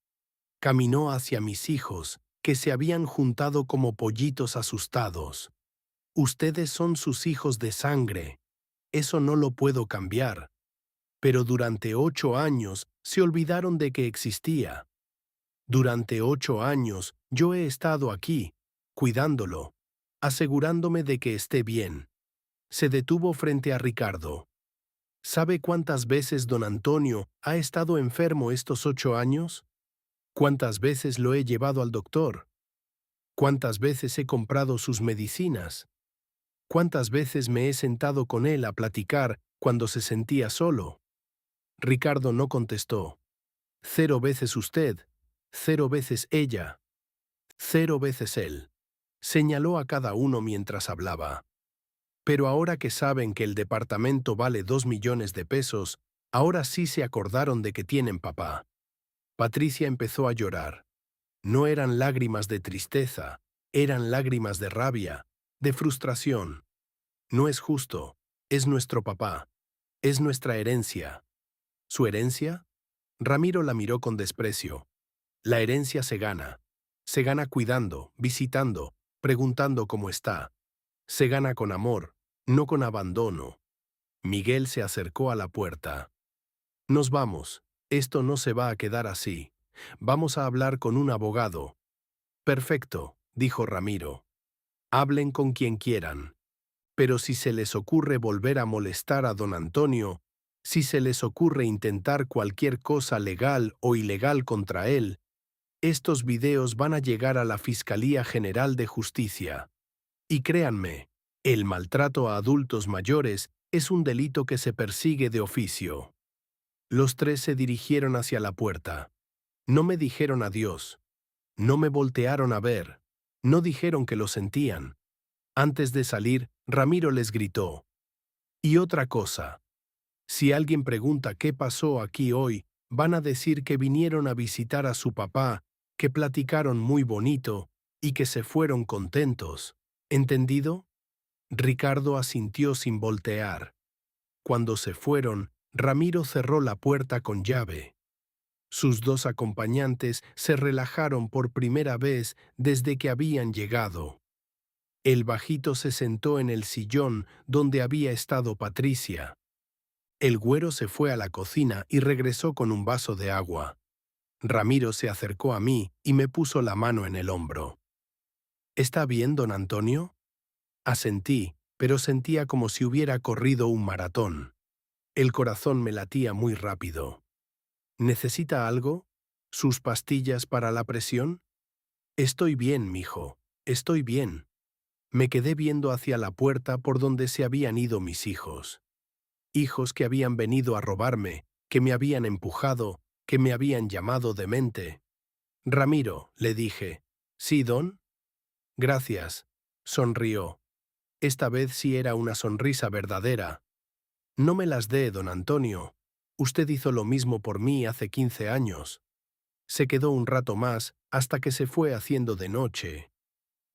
Caminó hacia mis hijos, que se habían juntado como pollitos asustados. Ustedes son sus hijos de sangre. Eso no lo puedo cambiar. Pero durante 8 años se olvidaron de que existía. Durante 8 años yo he estado aquí, cuidándolo, asegurándome de que esté bien. Se detuvo frente a Ricardo. ¿Sabe cuántas veces don Antonio ha estado enfermo estos 8 años? ¿Cuántas veces lo he llevado al doctor? ¿Cuántas veces he comprado sus medicinas? ¿Cuántas veces me he sentado con él a platicar cuando se sentía solo? Ricardo no contestó. 0 veces usted, 0 veces ella, 0 veces él. Señaló a cada uno mientras hablaba. Pero ahora que saben que el departamento vale 2 millones de pesos, ahora sí se acordaron de que tienen papá. Patricia empezó a llorar. No eran lágrimas de tristeza, eran lágrimas de rabia, de frustración. No es justo, es nuestro papá, es nuestra herencia. ¿Su herencia? Ramiro la miró con desprecio. La herencia se gana. Se gana cuidando, visitando, preguntando cómo está. Se gana con amor, no con abandono. Miguel se acercó a la puerta. Nos vamos. Esto no se va a quedar así. Vamos a hablar con un abogado. Perfecto, dijo Ramiro. Hablen con quien quieran. Pero si se les ocurre volver a molestar a don Antonio, si se les ocurre intentar cualquier cosa legal o ilegal contra él, estos videos van a llegar a la Fiscalía General de Justicia. Y créanme, el maltrato a adultos mayores es un delito que se persigue de oficio. Los 3 se dirigieron hacia la puerta. No me dijeron adiós. No me voltearon a ver. No dijeron que lo sentían. Antes de salir, Ramiro les gritó. Y otra cosa. Si alguien pregunta qué pasó aquí hoy, van a decir que vinieron a visitar a su papá, que platicaron muy bonito y que se fueron contentos. ¿Entendido? Ricardo asintió sin voltear. Cuando se fueron, Ramiro cerró la puerta con llave. Sus 2 acompañantes se relajaron por primera vez desde que habían llegado. El bajito se sentó en el sillón donde había estado Patricia. El güero se fue a la cocina y regresó con un vaso de agua. Ramiro se acercó a mí y me puso la mano en el hombro. ¿Está bien, don Antonio? Asentí, pero sentía como si hubiera corrido un maratón. El corazón me latía muy rápido. ¿Necesita algo? ¿Sus pastillas para la presión? Estoy bien, mijo, estoy bien. Me quedé viendo hacia la puerta por donde se habían ido mis hijos. Hijos que habían venido a robarme, que me habían empujado, que me habían llamado demente. Ramiro, le dije. ¿Sí, don? Gracias. Sonrió. Esta vez sí era una sonrisa verdadera. No me las dé, don Antonio. Usted hizo lo mismo por mí hace 15 años. Se quedó un rato más hasta que se fue haciendo de noche.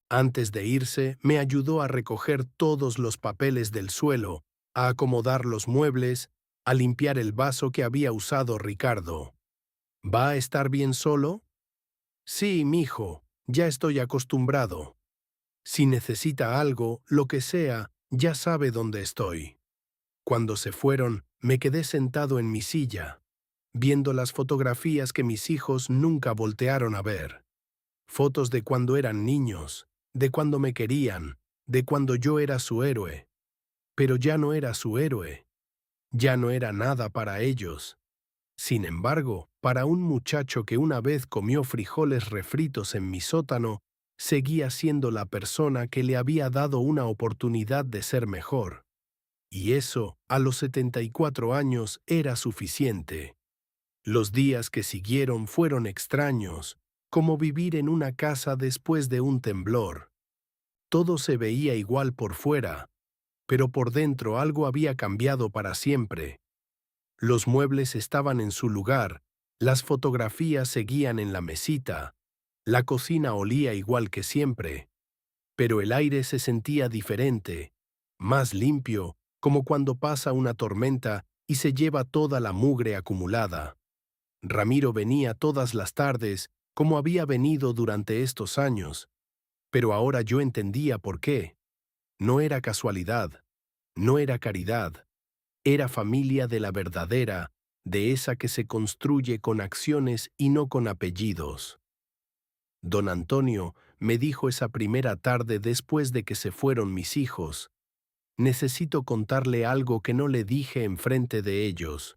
Antes de irse, me ayudó a recoger todos los papeles del suelo, a acomodar los muebles, a limpiar el vaso que había usado Ricardo. ¿Va a estar bien solo? Sí, mijo, ya estoy acostumbrado. Si necesita algo, lo que sea, ya sabe dónde estoy. Cuando se fueron, me quedé sentado en mi silla, viendo las fotografías que mis hijos nunca voltearon a ver. Fotos de cuando eran niños, de cuando me querían, de cuando yo era su héroe. Pero ya no era su héroe. Ya no era nada para ellos. Sin embargo, para un muchacho que una vez comió frijoles refritos en mi sótano, seguía siendo la persona que le había dado una oportunidad de ser mejor. Y eso, a los 74 años, era suficiente. Los días que siguieron fueron extraños, como vivir en una casa después de un temblor. Todo se veía igual por fuera, pero por dentro algo había cambiado para siempre. Los muebles estaban en su lugar, las fotografías seguían en la mesita, la cocina olía igual que siempre, pero el aire se sentía diferente, más limpio, como cuando pasa una tormenta y se lleva toda la mugre acumulada. Ramiro venía todas las tardes, como había venido durante estos años, pero ahora yo entendía por qué. No era casualidad, no era caridad, era familia de la verdadera, de esa que se construye con acciones y no con apellidos. Don Antonio me dijo esa primera tarde después de que se fueron mis hijos: necesito contarle algo que no le dije enfrente de ellos.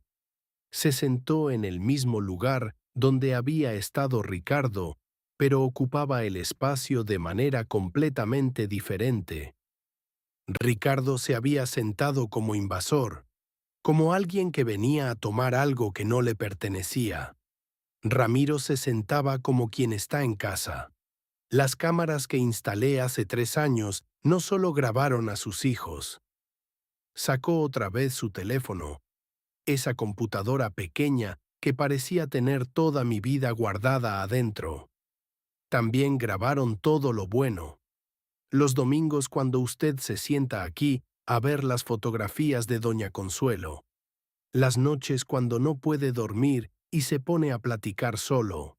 Se sentó en el mismo lugar donde había estado Ricardo, pero ocupaba el espacio de manera completamente diferente. Ricardo se había sentado como invasor, como alguien que venía a tomar algo que no le pertenecía. Ramiro se sentaba como quien está en casa. Las cámaras que instalé hace 3 años no solo grabaron a sus hijos. Sacó otra vez su teléfono, esa computadora pequeña que parecía tener toda mi vida guardada adentro. También grabaron todo lo bueno. Los domingos cuando usted se sienta aquí a ver las fotografías de Doña Consuelo. Las noches cuando no puede dormir y se pone a platicar solo.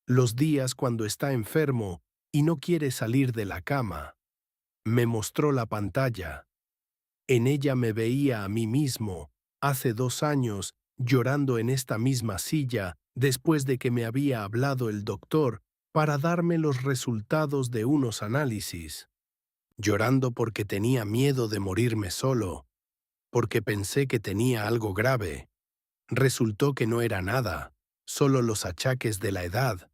Los días cuando está enfermo y no quiere salir de la cama. Me mostró la pantalla. En ella me veía a mí mismo, hace 2 años, llorando en esta misma silla después de que me había hablado el doctor para darme los resultados de unos análisis. Llorando porque tenía miedo de morirme solo, porque pensé que tenía algo grave. Resultó que no era nada, solo los achaques de la edad,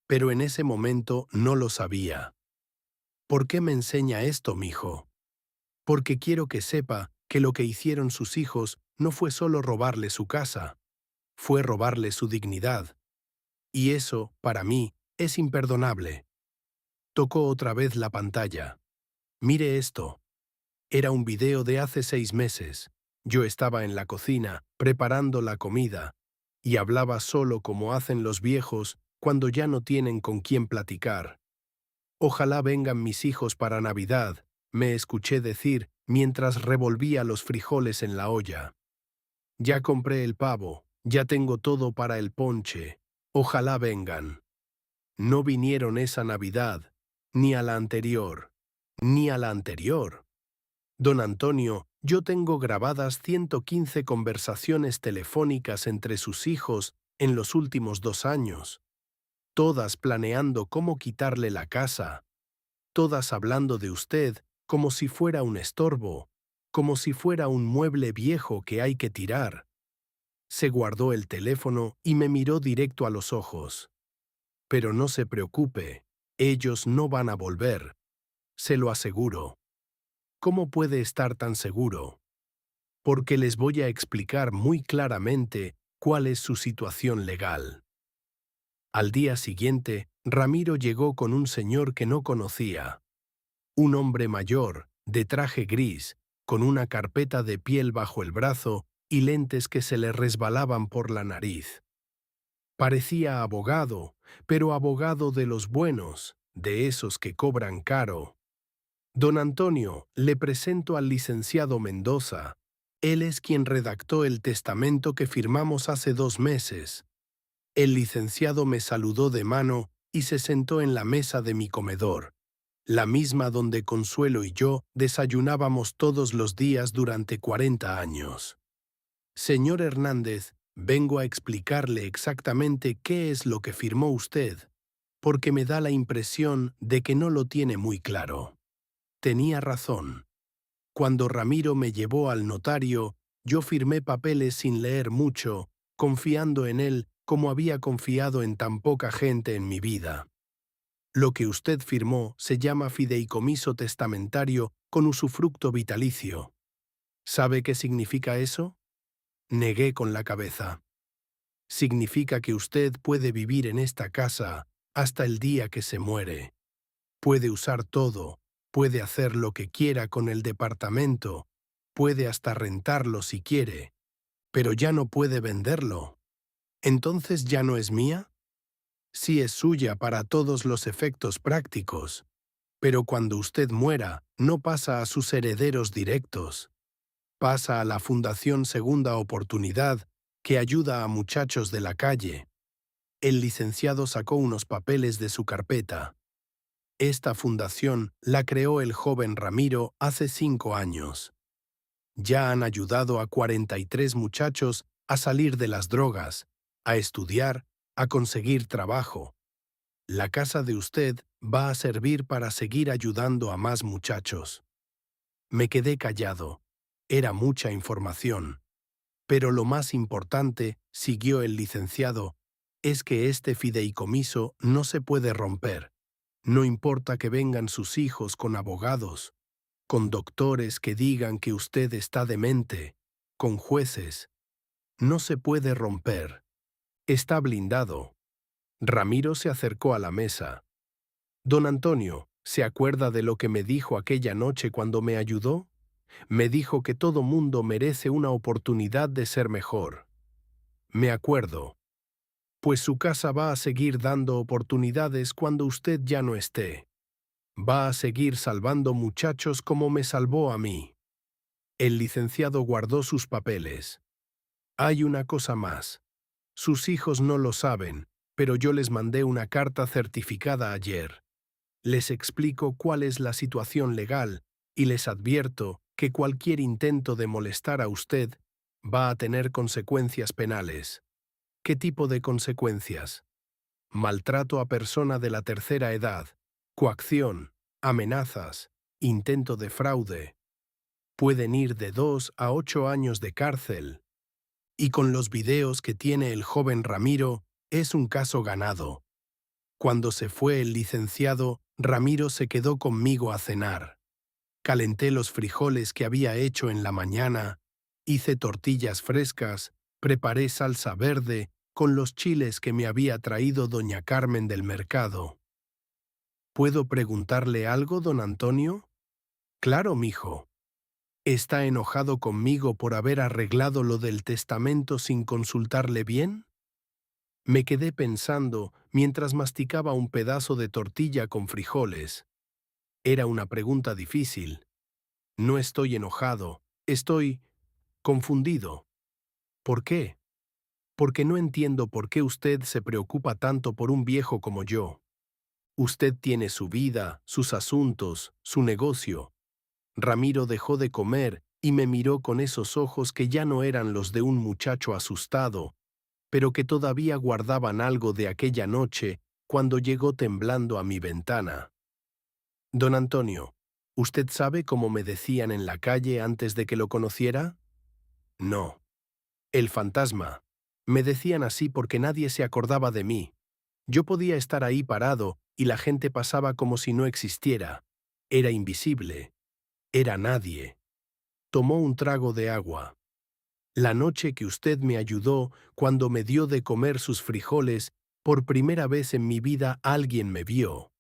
pero en ese momento no lo sabía. ¿Por qué me enseña esto, mijo? Porque quiero que sepa que lo que hicieron sus hijos no fue solo robarle su casa, fue robarle su dignidad. Y eso, para mí, es imperdonable. Tocó otra vez la pantalla. Mire esto. Era un video de hace 6 meses. Yo estaba en la cocina, preparando la comida, y hablaba solo como hacen los viejos cuando ya no tienen con quién platicar. Ojalá vengan mis hijos para Navidad, me escuché decir mientras revolvía los frijoles en la olla. Ya compré el pavo, ya tengo todo para el ponche. Ojalá vengan. No vinieron esa Navidad, ni a la anterior, ni a la anterior. Don Antonio, yo tengo grabadas 115 conversaciones telefónicas entre sus hijos en los últimos 2 años, todas planeando cómo quitarle la casa, todas hablando de usted como si fuera un estorbo, como si fuera un mueble viejo que hay que tirar. Se guardó el teléfono y me miró directo a los ojos. Pero no se preocupe, ellos no van a volver, se lo aseguro. ¿Cómo puede estar tan seguro? Porque les voy a explicar muy claramente cuál es su situación legal. Al día siguiente, Ramiro llegó con un señor que no conocía. Un hombre mayor, de traje gris, con una carpeta de piel bajo el brazo y lentes que se le resbalaban por la nariz. Parecía abogado, pero abogado de los buenos, de esos que cobran caro. Don Antonio, le presento al licenciado Mendoza. Él es quien redactó el testamento que firmamos hace 2 meses. El licenciado me saludó de mano y se sentó en la mesa de mi comedor, la misma donde Consuelo y yo desayunábamos todos los días durante 40 años. Señor Hernández, vengo a explicarle exactamente qué es lo que firmó usted, porque me da la impresión de que no lo tiene muy claro. Tenía razón. Cuando Ramiro me llevó al notario, Yo firmé papeles sin leer mucho, confiando en él como había confiado en tan poca gente en mi vida. Lo que usted firmó se llama fideicomiso testamentario con usufructo vitalicio. ¿Sabe qué significa eso? Negué con la cabeza. Significa que usted puede vivir en esta casa hasta el día que se muere. Puede usar todo, puede hacer lo que quiera con el departamento, puede hasta rentarlo si quiere, pero ya no puede venderlo. ¿Entonces ya no es mía? Sí es suya para todos los efectos prácticos, pero cuando usted muera, no pasa a sus herederos directos. Pasa a la Fundación Segunda Oportunidad, que ayuda a muchachos de la calle. El licenciado sacó unos papeles de su carpeta. Esta fundación la creó el joven Ramiro hace 5 años. Ya han ayudado a 43 muchachos a salir de las drogas, a estudiar, a conseguir trabajo. La casa de usted va a servir para seguir ayudando a más muchachos. Me quedé callado. Era mucha información. Pero lo más importante, siguió el licenciado, es que este fideicomiso no se puede romper. No importa que vengan sus hijos con abogados, con doctores que digan que usted está demente, con jueces. No se puede romper. Está blindado. Ramiro se acercó a la mesa. Don Antonio, ¿se acuerda de lo que me dijo aquella noche cuando me ayudó? Me dijo que todo mundo merece una oportunidad de ser mejor. Me acuerdo. Pues su casa va a seguir dando oportunidades cuando usted ya no esté. Va a seguir salvando muchachos como me salvó a mí. El licenciado guardó sus papeles. Hay una cosa más. Sus hijos no lo saben, pero yo les mandé una carta certificada ayer. Les explico cuál es la situación legal y les advierto que cualquier intento de molestar a usted va a tener consecuencias penales. ¿Qué tipo de consecuencias? Maltrato a persona de la tercera edad, coacción, amenazas, intento de fraude. Pueden ir de 2 a 8 años de cárcel. Y con los videos que tiene el joven Ramiro, es un caso ganado. Cuando se fue el licenciado, Ramiro se quedó conmigo a cenar. Calenté los frijoles que había hecho en la mañana, hice tortillas frescas, preparé salsa verde con los chiles que me había traído doña Carmen del mercado. ¿Puedo preguntarle algo, don Antonio? Claro, mijo. ¿Está enojado conmigo por haber arreglado lo del testamento sin consultarle bien? Me quedé pensando mientras masticaba un pedazo de tortilla con frijoles. Era una pregunta difícil. No estoy enojado, estoy confundido. ¿Por qué? Porque no entiendo por qué usted se preocupa tanto por un viejo como yo. Usted tiene su vida, sus asuntos, su negocio. Ramiro dejó de comer y me miró con esos ojos que ya no eran los de un muchacho asustado, pero que todavía guardaban algo de aquella noche cuando llegó temblando a mi ventana. Don Antonio, ¿usted sabe cómo me decían en la calle antes de que lo conociera? No. El fantasma. Me decían así porque nadie se acordaba de mí. Yo podía estar ahí parado y la gente pasaba como si no existiera. Era invisible. Era nadie. Tomó un trago de agua. La noche que usted me ayudó, cuando me dio de comer sus frijoles, por primera vez en mi vida alguien me vio.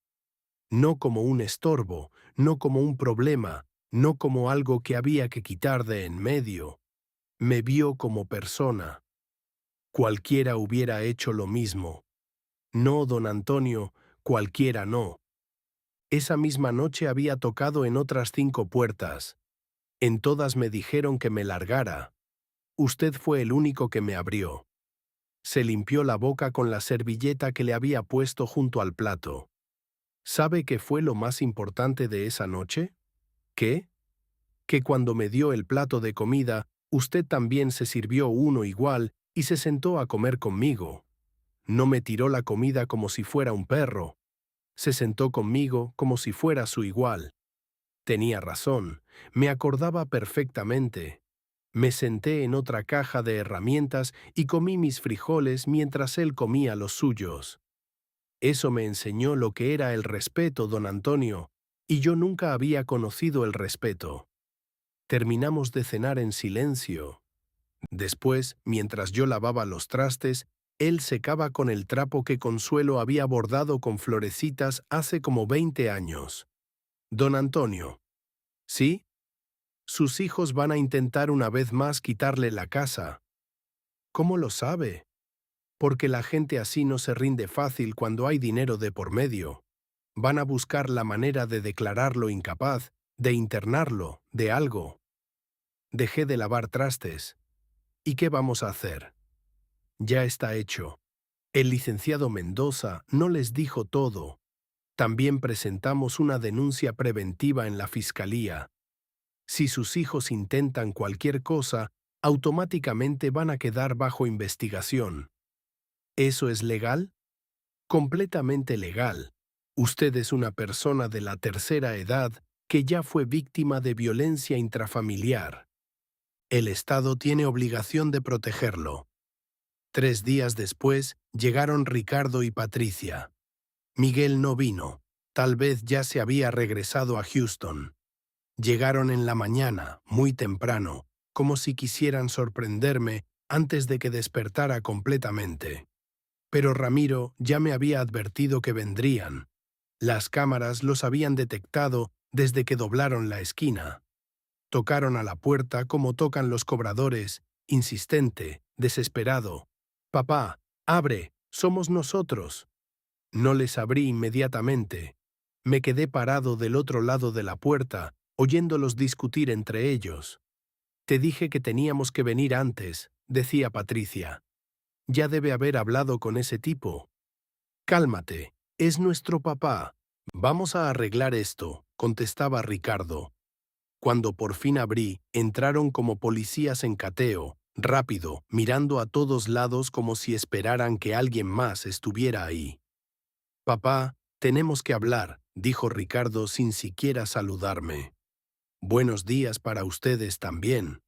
No como un estorbo, no como un problema, no como algo que había que quitar de en medio. Me vio como persona. Cualquiera hubiera hecho lo mismo. No, don Antonio, cualquiera no. Esa misma noche había tocado en otras 5 puertas. En todas me dijeron que me largara. Usted fue el único que me abrió. Se limpió la boca con la servilleta que le había puesto junto al plato. ¿Sabe qué fue lo más importante de esa noche? ¿Qué? Que cuando me dio el plato de comida, usted también se sirvió uno igual y se sentó a comer conmigo. No me tiró la comida como si fuera un perro. Se sentó conmigo como si fuera su igual. Tenía razón, me acordaba perfectamente. Me senté en otra caja de herramientas y comí mis frijoles mientras él comía los suyos. Eso me enseñó lo que era el respeto, don Antonio, y yo nunca había conocido el respeto. Terminamos de cenar en silencio. Después, mientras yo lavaba los trastes, él secaba con el trapo que Consuelo había bordado con florecitas hace como 20 años. Don Antonio. ¿Sí? Sus hijos van a intentar una vez más quitarle la casa. ¿Cómo lo sabe? Porque la gente así no se rinde fácil cuando hay dinero de por medio. Van a buscar la manera de declararlo incapaz, de internarlo, de algo. Dejé de lavar trastes. ¿Y qué vamos a hacer? Ya está hecho. El licenciado Mendoza no les dijo todo. También presentamos una denuncia preventiva en la fiscalía. Si sus hijos intentan cualquier cosa, automáticamente van a quedar bajo investigación. ¿Eso es legal? Completamente legal. Usted es una persona de la tercera edad que ya fue víctima de violencia intrafamiliar. El Estado tiene obligación de protegerlo. 3 días después llegaron Ricardo y Patricia. Miguel no vino. Tal vez ya se había regresado a Houston. Llegaron en la mañana, muy temprano, como si quisieran sorprenderme antes de que despertara completamente. Pero Ramiro ya me había advertido que vendrían. Las cámaras los habían detectado desde que doblaron la esquina. Tocaron a la puerta como tocan los cobradores, insistente, desesperado. «Papá, abre, somos nosotros». No les abrí inmediatamente. Me quedé parado del otro lado de la puerta, oyéndolos discutir entre ellos. «Te dije que teníamos que venir antes», decía Patricia. «Ya debe haber hablado con ese tipo». «Cálmate, es nuestro papá. Vamos a arreglar esto», contestaba Ricardo. Cuando por fin abrí, entraron como policías en cateo, rápido, mirando a todos lados como si esperaran que alguien más estuviera ahí. «Papá, tenemos que hablar», dijo Ricardo sin siquiera saludarme. «Buenos días para ustedes también».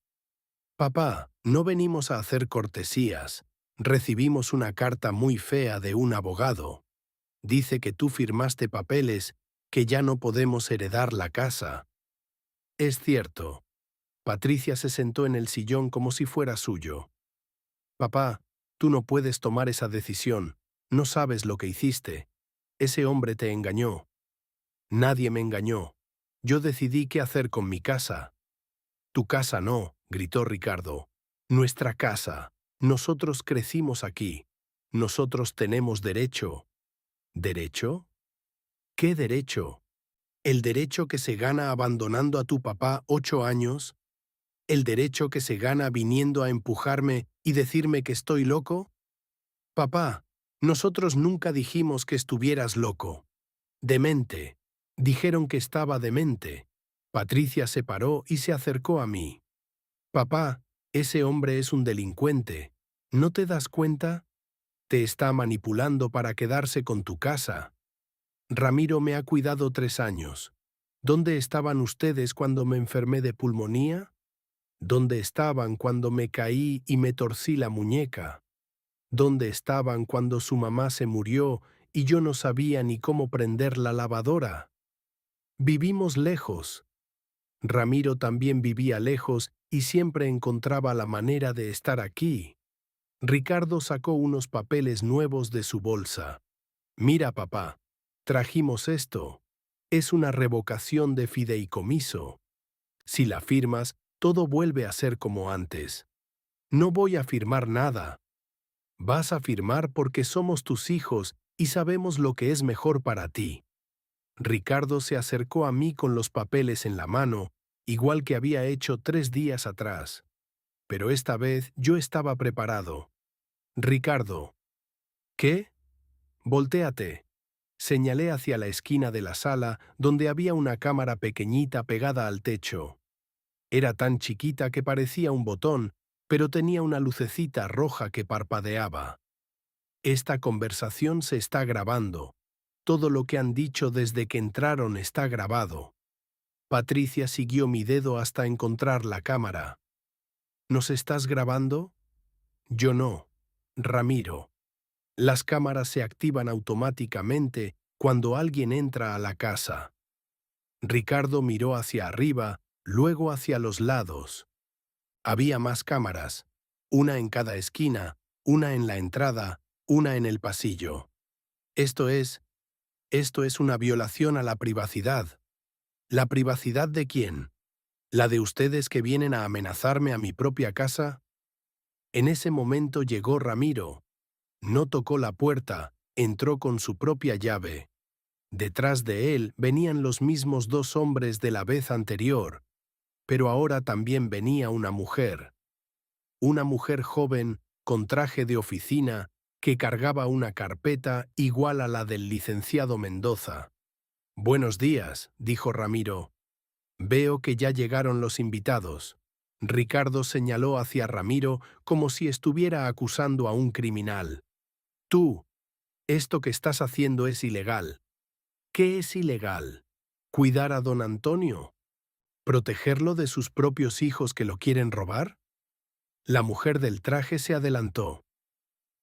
«Papá, no venimos a hacer cortesías. Recibimos una carta muy fea de un abogado. Dice que tú firmaste papeles, que ya no podemos heredar la casa». «Es cierto». Patricia se sentó en el sillón como si fuera suyo. «Papá, tú no puedes tomar esa decisión. No sabes lo que hiciste. Ese hombre te engañó». «Nadie me engañó. Yo decidí qué hacer con mi casa». «Tu casa no», gritó Ricardo. «Nuestra casa. Nosotros crecimos aquí. Nosotros tenemos derecho». ¿Derecho? ¿Qué derecho? ¿El derecho que se gana abandonando a tu papá 8 años? ¿El derecho que se gana viniendo a empujarme y decirme que estoy loco? Papá, nosotros nunca dijimos que estuvieras loco. Demente. Dijeron que estaba demente. Patricia se paró y se acercó a mí. Papá, ese hombre es un delincuente. ¿No te das cuenta? Te está manipulando para quedarse con tu casa. Ramiro me ha cuidado 3 años. ¿Dónde estaban ustedes cuando me enfermé de pulmonía? ¿Dónde estaban cuando me caí y me torcí la muñeca? ¿Dónde estaban cuando su mamá se murió y yo no sabía ni cómo prender la lavadora? Vivimos lejos. Ramiro también vivía lejos y siempre encontraba la manera de estar aquí. Ricardo sacó unos papeles nuevos de su bolsa. «Mira, papá, trajimos esto. Es una revocación de fideicomiso. Si la firmas, todo vuelve a ser como antes. No voy a firmar nada. Vas a firmar porque somos tus hijos y sabemos lo que es mejor para ti». Ricardo se acercó a mí con los papeles en la mano, igual que había hecho 3 días atrás. Pero esta vez yo estaba preparado. «Ricardo». «¿Qué?» «Voltéate». Señalé hacia la esquina de la sala donde había una cámara pequeñita pegada al techo. Era tan chiquita que parecía un botón, pero tenía una lucecita roja que parpadeaba. «Esta conversación se está grabando. Todo lo que han dicho desde que entraron está grabado». Patricia siguió mi dedo hasta encontrar la cámara. ¿Nos estás grabando? Yo no. Ramiro. Las cámaras se activan automáticamente cuando alguien entra a la casa. Ricardo miró hacia arriba, luego hacia los lados. Había más cámaras, una en cada esquina, una en la entrada, una en el pasillo. Esto es una violación a la privacidad. ¿La privacidad de quién? ¿La de ustedes que vienen a amenazarme a mi propia casa? En ese momento llegó Ramiro. No tocó la puerta, entró con su propia llave. Detrás de él venían los mismos dos hombres de la vez anterior, pero ahora también venía una mujer joven con traje de oficina que cargaba una carpeta igual a la del licenciado Mendoza. «Buenos días», dijo Ramiro. «Veo que ya llegaron los invitados». Ricardo señaló hacia Ramiro como si estuviera acusando a un criminal. «Tú, esto que estás haciendo es ilegal». «¿Qué es ilegal? ¿Cuidar a don Antonio? ¿Protegerlo de sus propios hijos que lo quieren robar?» La mujer del traje se adelantó.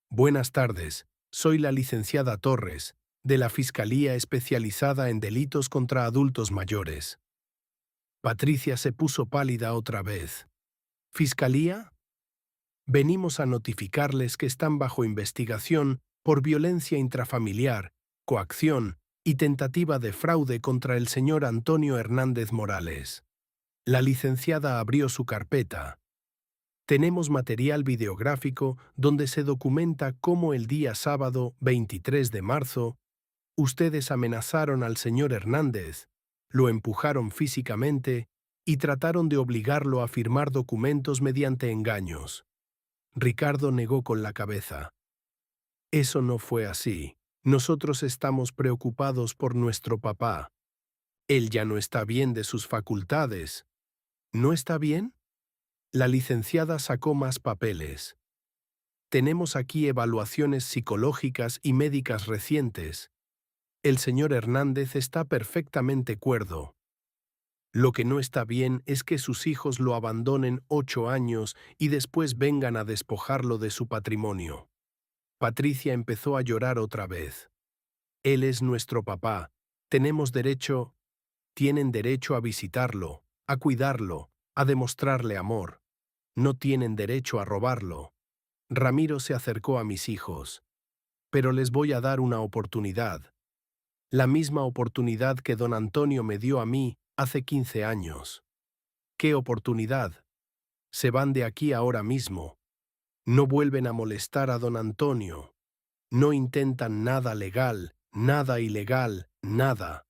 «Buenas tardes, soy la licenciada Torres, de la Fiscalía Especializada en Delitos contra Adultos Mayores». Patricia se puso pálida otra vez. «¿Fiscalía? Venimos a notificarles que están bajo investigación por violencia intrafamiliar, coacción y tentativa de fraude contra el señor Antonio Hernández Morales». La licenciada abrió su carpeta. «Tenemos material videográfico donde se documenta cómo el día sábado 23 de marzo ustedes amenazaron al señor Hernández, lo empujaron físicamente y trataron de obligarlo a firmar documentos mediante engaños». Ricardo negó con la cabeza. «Eso no fue así. Nosotros estamos preocupados por nuestro papá. Él ya no está bien de sus facultades». «¿No está bien?» La licenciada sacó más papeles. «Tenemos aquí evaluaciones psicológicas y médicas recientes. El señor Hernández está perfectamente cuerdo. Lo que no está bien es que sus hijos lo abandonen 8 años y después vengan a despojarlo de su patrimonio». Patricia empezó a llorar otra vez. «Él es nuestro papá. Tienen derecho a visitarlo, a cuidarlo, a demostrarle amor. No tienen derecho a robarlo». Ramiro se acercó a mis hijos. «Pero les voy a dar una oportunidad. La misma oportunidad que don Antonio me dio a mí hace 15 años. ¿Qué oportunidad? Se van de aquí ahora mismo. No vuelven a molestar a don Antonio. No intentan nada legal, nada ilegal, nada.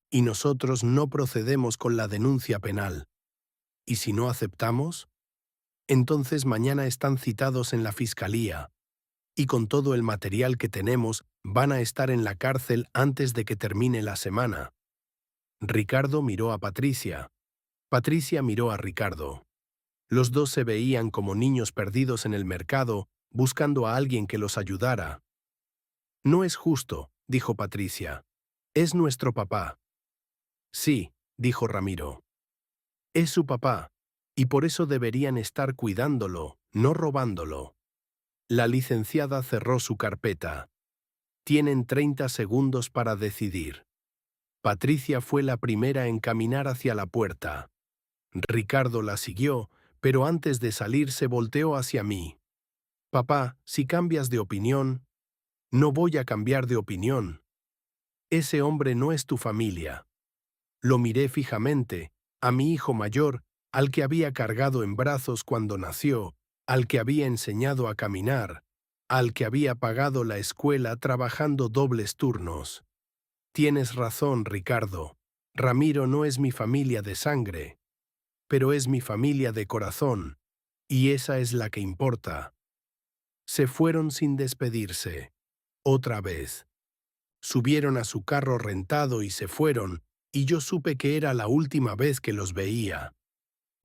Y nosotros no procedemos con la denuncia penal. ¿Y si no aceptamos? Entonces mañana están citados en la fiscalía. Y con todo el material que tenemos, van a estar en la cárcel antes de que termine la semana». Ricardo miró a Patricia. Patricia miró a Ricardo. Los dos se veían como niños perdidos en el mercado, buscando a alguien que los ayudara. «No es justo», dijo Patricia. «Es nuestro papá». «Sí», dijo Ramiro. «Es su papá, y por eso deberían estar cuidándolo, no robándolo». La licenciada cerró su carpeta. «Tienen 30 segundos para decidir». Patricia fue la primera en caminar hacia la puerta. Ricardo la siguió, pero antes de salir se volteó hacia mí. «Papá, si cambias de opinión». «No voy a cambiar de opinión. Ese hombre no es tu familia». Lo miré fijamente, a mi hijo mayor, al que había cargado en brazos cuando nació, al que había enseñado a caminar, al que había pagado la escuela trabajando dobles turnos. «Tienes razón, Ricardo. Ramiro no es mi familia de sangre, pero es mi familia de corazón, y esa es la que importa». Se fueron sin despedirse. Otra vez. Subieron a su carro rentado y se fueron, y yo supe que era la última vez que los veía.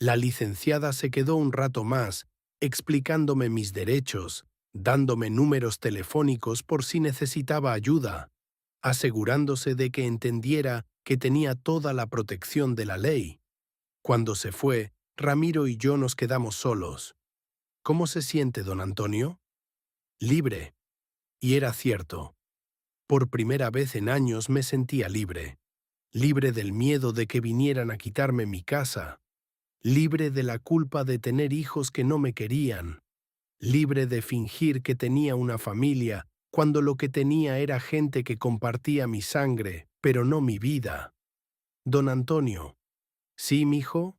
La licenciada se quedó un rato más, explicándome mis derechos, dándome números telefónicos por si necesitaba ayuda, asegurándose de que entendiera que tenía toda la protección de la ley. Cuando se fue, Ramiro y yo nos quedamos solos. ¿Cómo se siente, don Antonio? Libre. Y era cierto. Por primera vez en años me sentía libre. Libre del miedo de que vinieran a quitarme mi casa. Libre de la culpa de tener hijos que no me querían. Libre de fingir que tenía una familia, cuando lo que tenía era gente que compartía mi sangre, pero no mi vida. Don Antonio. ¿Sí, mijo?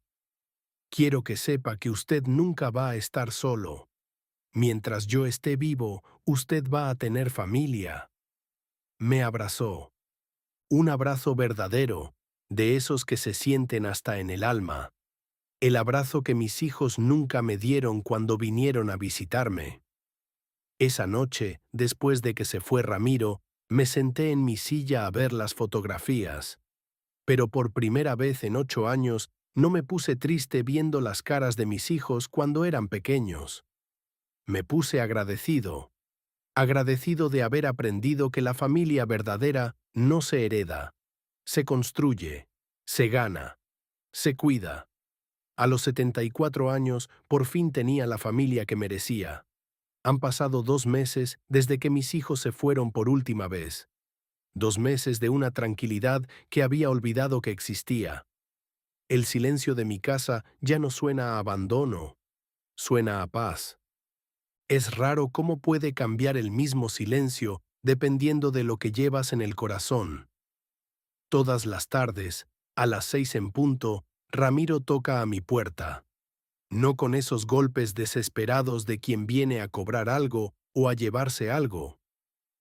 Quiero que sepa que usted nunca va a estar solo. Mientras yo esté vivo, usted va a tener familia. Me abrazó. Un abrazo verdadero, de esos que se sienten hasta en el alma. El abrazo que mis hijos nunca me dieron cuando vinieron a visitarme. Esa noche, después de que se fue Ramiro, me senté en mi silla a ver las fotografías. Pero por primera vez en 8 años no me puse triste viendo las caras de mis hijos cuando eran pequeños. Me puse agradecido. Agradecido de haber aprendido que la familia verdadera no se hereda, se construye, se gana, se cuida. A los 74 años por fin tenía la familia que merecía. Han pasado 2 meses desde que mis hijos se fueron por última vez. 2 meses de una tranquilidad que había olvidado que existía. El silencio de mi casa ya no suena a abandono, suena a paz. Es raro cómo puede cambiar el mismo silencio dependiendo de lo que llevas en el corazón. Todas las tardes, a las 6 en punto, Ramiro toca a mi puerta. No con esos golpes desesperados de quien viene a cobrar algo o a llevarse algo.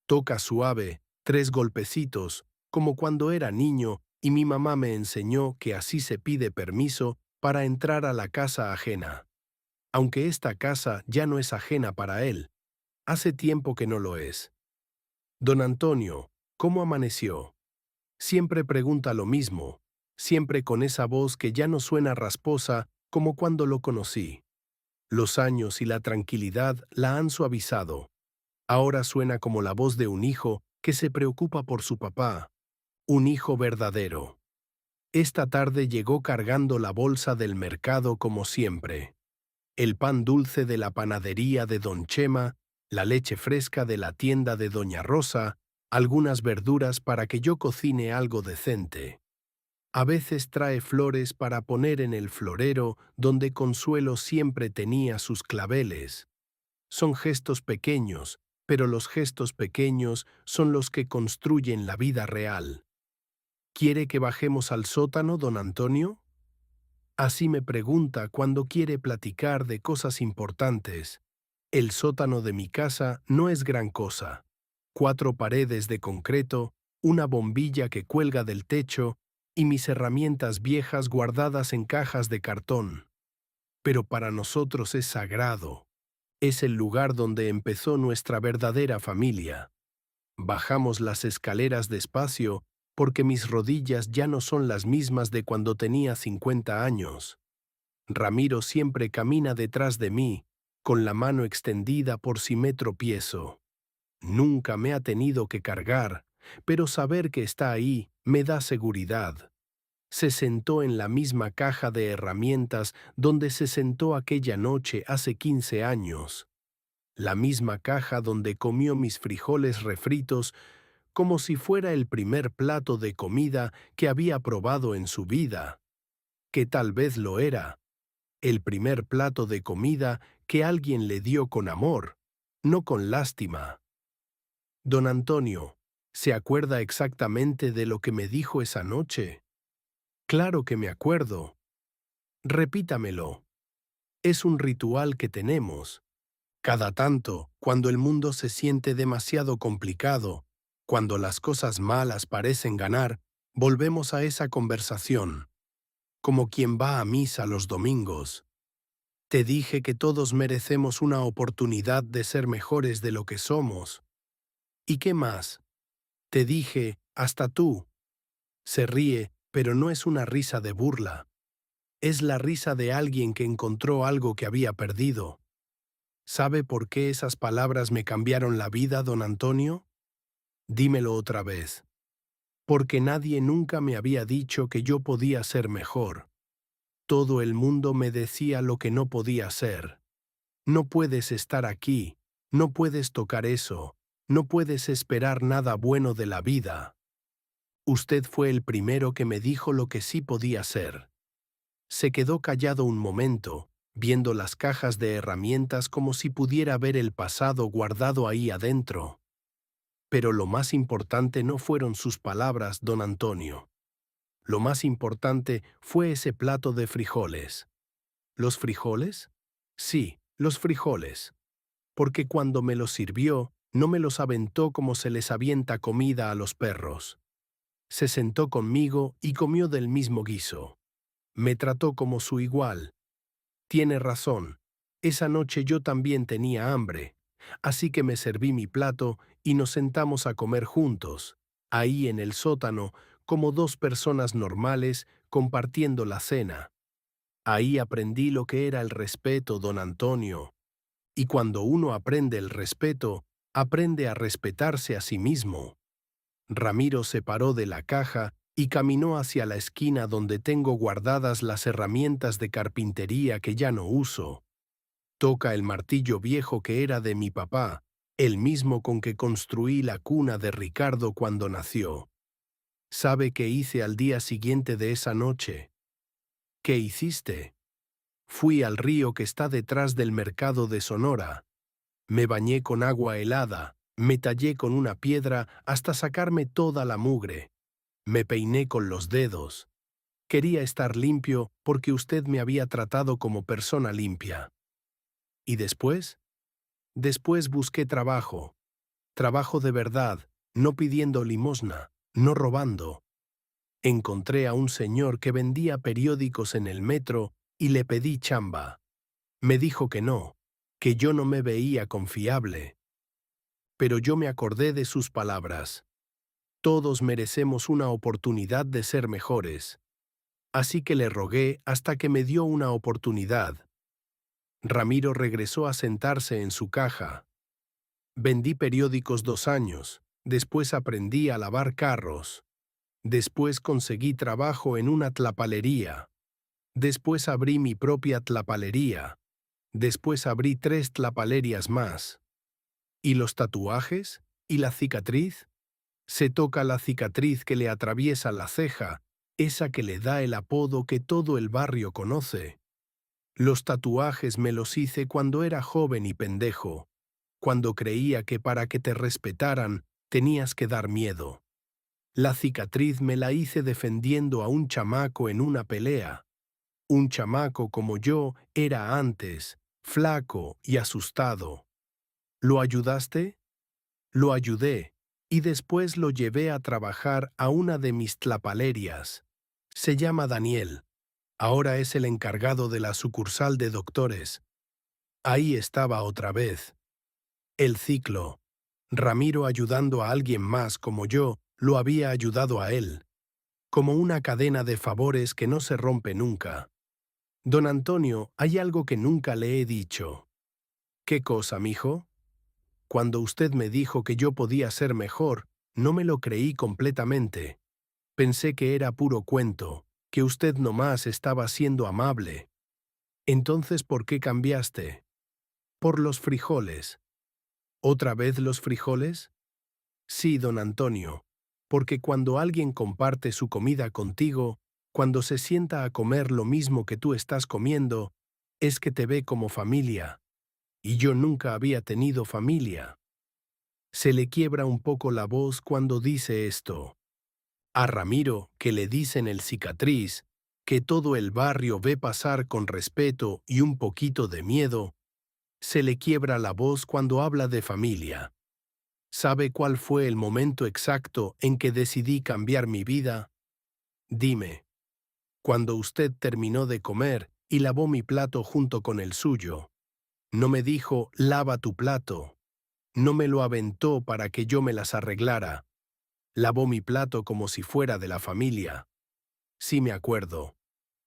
Toca suave, 3 golpecitos, como cuando era niño y mi mamá me enseñó que así se pide permiso para entrar a la casa ajena. Aunque esta casa ya no es ajena para él, hace tiempo que no lo es. Don Antonio, ¿cómo amaneció? Siempre pregunta lo mismo, siempre con esa voz que ya no suena rasposa como cuando lo conocí. Los años y la tranquilidad la han suavizado. Ahora suena como la voz de un hijo que se preocupa por su papá, un hijo verdadero. Esta tarde llegó cargando la bolsa del mercado como siempre. El pan dulce de la panadería de Don Chema, la leche fresca de la tienda de Doña Rosa, algunas verduras para que yo cocine algo decente. A veces trae flores para poner en el florero donde Consuelo siempre tenía sus claveles. Son gestos pequeños, pero los gestos pequeños son los que construyen la vida real. ¿Quiere que bajemos al sótano, don Antonio? Así me pregunta cuando quiere platicar de cosas importantes. El sótano de mi casa no es gran cosa. 4 paredes de concreto, una bombilla que cuelga del techo y mis herramientas viejas guardadas en cajas de cartón. Pero para nosotros es sagrado. Es el lugar donde empezó nuestra verdadera familia. Bajamos las escaleras despacio porque mis rodillas ya no son las mismas de cuando tenía 50 años. Ramiro siempre camina detrás de mí, con la mano extendida por si me tropiezo. Nunca me ha tenido que cargar, pero saber que está ahí me da seguridad. Se sentó en la misma caja de herramientas donde se sentó aquella noche hace 15 años. La misma caja donde comió mis frijoles refritos como si fuera el primer plato de comida que había probado en su vida. Que tal vez lo era. El primer plato de comida que alguien le dio con amor, no con lástima. Don Antonio, ¿se acuerda exactamente de lo que me dijo esa noche? Claro que me acuerdo. Repítamelo. Es un ritual que tenemos. Cada tanto, cuando el mundo se siente demasiado complicado, cuando las cosas malas parecen ganar, volvemos a esa conversación, como quien va a misa los domingos. Te dije que todos merecemos una oportunidad de ser mejores de lo que somos. ¿Y qué más? Te dije, hasta tú. Se ríe, pero no es una risa de burla. Es la risa de alguien que encontró algo que había perdido. ¿Sabe por qué esas palabras me cambiaron la vida, don Antonio? Dímelo otra vez. Porque nadie nunca me había dicho que yo podía ser mejor. Todo el mundo me decía lo que no podía hacer. No puedes estar aquí, no puedes tocar eso, no puedes esperar nada bueno de la vida. Usted fue el primero que me dijo lo que sí podía hacer. Se quedó callado un momento, viendo las cajas de herramientas como si pudiera ver el pasado guardado ahí adentro. Pero lo más importante no fueron sus palabras, don Antonio. Lo más importante fue ese plato de frijoles. ¿Los frijoles? Sí, los frijoles. Porque cuando me los sirvió, no me los aventó como se les avienta comida a los perros. Se sentó conmigo y comió del mismo guiso. Me trató como su igual. Tiene razón. Esa noche yo también tenía hambre, así que me serví mi plato y nos sentamos a comer juntos, ahí en el sótano, como dos personas normales compartiendo la cena. Ahí aprendí lo que era el respeto, don Antonio. Y cuando uno aprende el respeto, aprende a respetarse a sí mismo. Ramiro se paró de la caja y caminó hacia la esquina donde tengo guardadas las herramientas de carpintería que ya no uso. Toca el martillo viejo que era de mi papá, el mismo con que construí la cuna de Ricardo cuando nació. ¿Sabe qué hice al día siguiente de esa noche? ¿Qué hiciste? Fui al río que está detrás del mercado de Sonora. Me bañé con agua helada, me tallé con una piedra hasta sacarme toda la mugre. Me peiné con los dedos. Quería estar limpio porque usted me había tratado como persona limpia. ¿Y después? Después busqué trabajo. Trabajo de verdad, no pidiendo limosna, no robando. Encontré a un señor que vendía periódicos en el metro y le pedí chamba. Me dijo que no, que yo no me veía confiable. Pero yo me acordé de sus palabras. Todos merecemos una oportunidad de ser mejores. Así que le rogué hasta que me dio una oportunidad. Ramiro regresó a sentarse en su caja. Vendí periódicos 2 años, después aprendí a lavar carros. Después conseguí trabajo en una tlapalería. Después abrí mi propia tlapalería. Después abrí 3 tlapalerías más. ¿Y los tatuajes? ¿Y la cicatriz? Se toca la cicatriz que le atraviesa la ceja, esa que le da el apodo que todo el barrio conoce. Los tatuajes me los hice cuando era joven y pendejo, cuando creía que para que te respetaran tenías que dar miedo. La cicatriz me la hice defendiendo a un chamaco en una pelea. Un chamaco como yo era antes, flaco y asustado. ¿Lo ayudaste? Lo ayudé, y después lo llevé a trabajar a una de mis tlapalerias. Se llama Daniel. Ahora es el encargado de la sucursal de doctores. Ahí estaba otra vez. El ciclo. Ramiro ayudando a alguien más como yo lo había ayudado a él. Como una cadena de favores que no se rompe nunca. Don Antonio, hay algo que nunca le he dicho. ¿Qué cosa, mijo? Cuando usted me dijo que yo podía ser mejor, no me lo creí completamente. Pensé que era puro cuento, que usted nomás estaba siendo amable. Entonces, ¿por qué cambiaste? Por los frijoles. ¿Otra vez los frijoles? Sí, don Antonio, porque cuando alguien comparte su comida contigo, cuando se sienta a comer lo mismo que tú estás comiendo, es que te ve como familia. Y yo nunca había tenido familia. Se le quiebra un poco la voz cuando dice esto. A Ramiro, que le dicen el cicatriz, que todo el barrio ve pasar con respeto y un poquito de miedo, se le quiebra la voz cuando habla de familia. ¿Sabe cuál fue el momento exacto en que decidí cambiar mi vida? Dime. Cuando usted terminó de comer y lavó mi plato junto con el suyo. No me dijo, lava tu plato. No me lo aventó para que yo me las arreglara. Lavó mi plato como si fuera de la familia. Sí me acuerdo.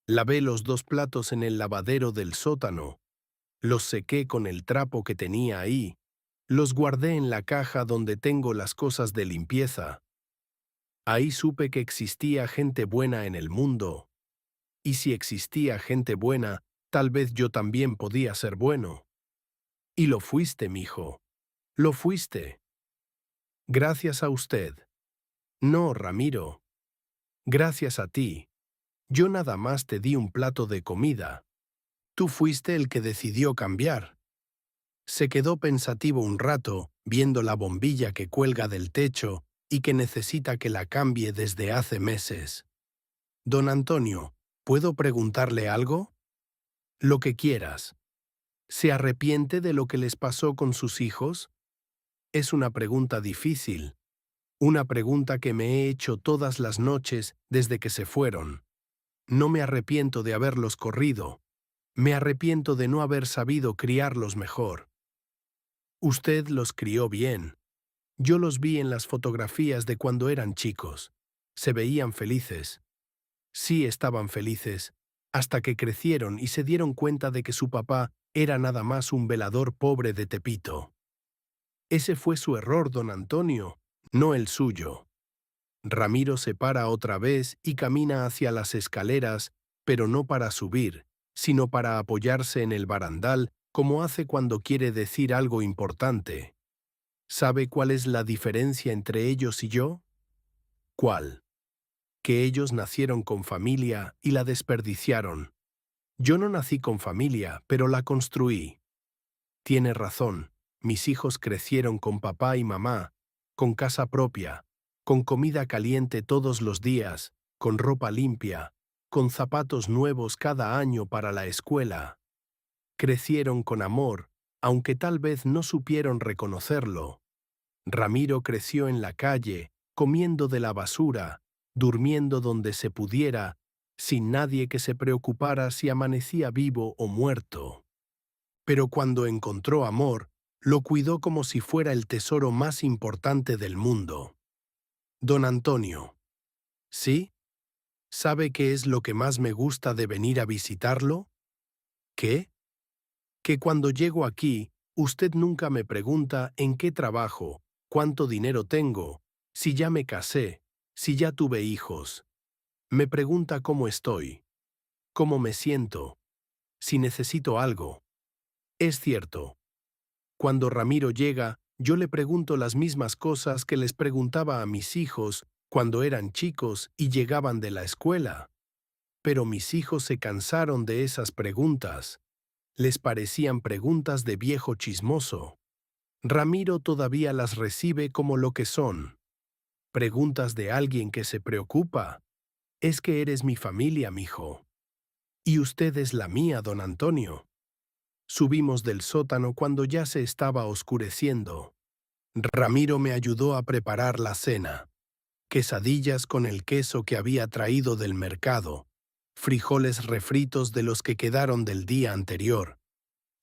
Lavé los 2 platos en el lavadero del sótano. Los sequé con el trapo que tenía ahí. Los guardé en la caja donde tengo las cosas de limpieza. Ahí supe que existía gente buena en el mundo. Y si existía gente buena, tal vez yo también podía ser bueno. Y lo fuiste, mijo. Lo fuiste. Gracias a usted. No, Ramiro. Gracias a ti. Yo nada más te di un plato de comida. Tú fuiste el que decidió cambiar. Se quedó pensativo un rato, viendo la bombilla que cuelga del techo y que necesita que la cambie desde hace meses. Don Antonio, ¿puedo preguntarle algo? Lo que quieras. ¿Se arrepiente de lo que les pasó con sus hijos? Es una pregunta difícil. Una pregunta que me he hecho todas las noches desde que se fueron. No me arrepiento de haberlos corrido. Me arrepiento de no haber sabido criarlos mejor. Usted los crió bien. Yo los vi en las fotografías de cuando eran chicos. Se veían felices. Sí estaban felices, hasta que crecieron y se dieron cuenta de que su papá era nada más un velador pobre de Tepito. Ese fue su error, don Antonio, no el suyo. Ramiro se para otra vez y camina hacia las escaleras, pero no para subir, sino para apoyarse en el barandal, como hace cuando quiere decir algo importante. ¿Sabe cuál es la diferencia entre ellos y yo? ¿Cuál? Que ellos nacieron con familia y la desperdiciaron. Yo no nací con familia, pero la construí. Tiene razón, mis hijos crecieron con papá y mamá, con casa propia, con comida caliente todos los días, con ropa limpia, con zapatos nuevos cada año para la escuela. Crecieron con amor, aunque tal vez no supieron reconocerlo. Ramiro creció en la calle, comiendo de la basura, durmiendo donde se pudiera, sin nadie que se preocupara si amanecía vivo o muerto. Pero cuando encontró amor, lo cuidó como si fuera el tesoro más importante del mundo. Don Antonio. ¿Sí? ¿Sabe qué es lo que más me gusta de venir a visitarlo? ¿Qué? Que cuando llego aquí, usted nunca me pregunta en qué trabajo, cuánto dinero tengo, si ya me casé, si ya tuve hijos. Me pregunta cómo estoy, cómo me siento, si necesito algo. Es cierto. Cuando Ramiro llega, yo le pregunto las mismas cosas que les preguntaba a mis hijos cuando eran chicos y llegaban de la escuela. Pero mis hijos se cansaron de esas preguntas. Les parecían preguntas de viejo chismoso. Ramiro todavía las recibe como lo que son. Preguntas de alguien que se preocupa. Es que eres mi familia, mijo. Y usted es la mía, don Antonio. Subimos del sótano cuando ya se estaba oscureciendo. Ramiro me ayudó a preparar la cena. Quesadillas con el queso que había traído del mercado, frijoles refritos de los que quedaron del día anterior,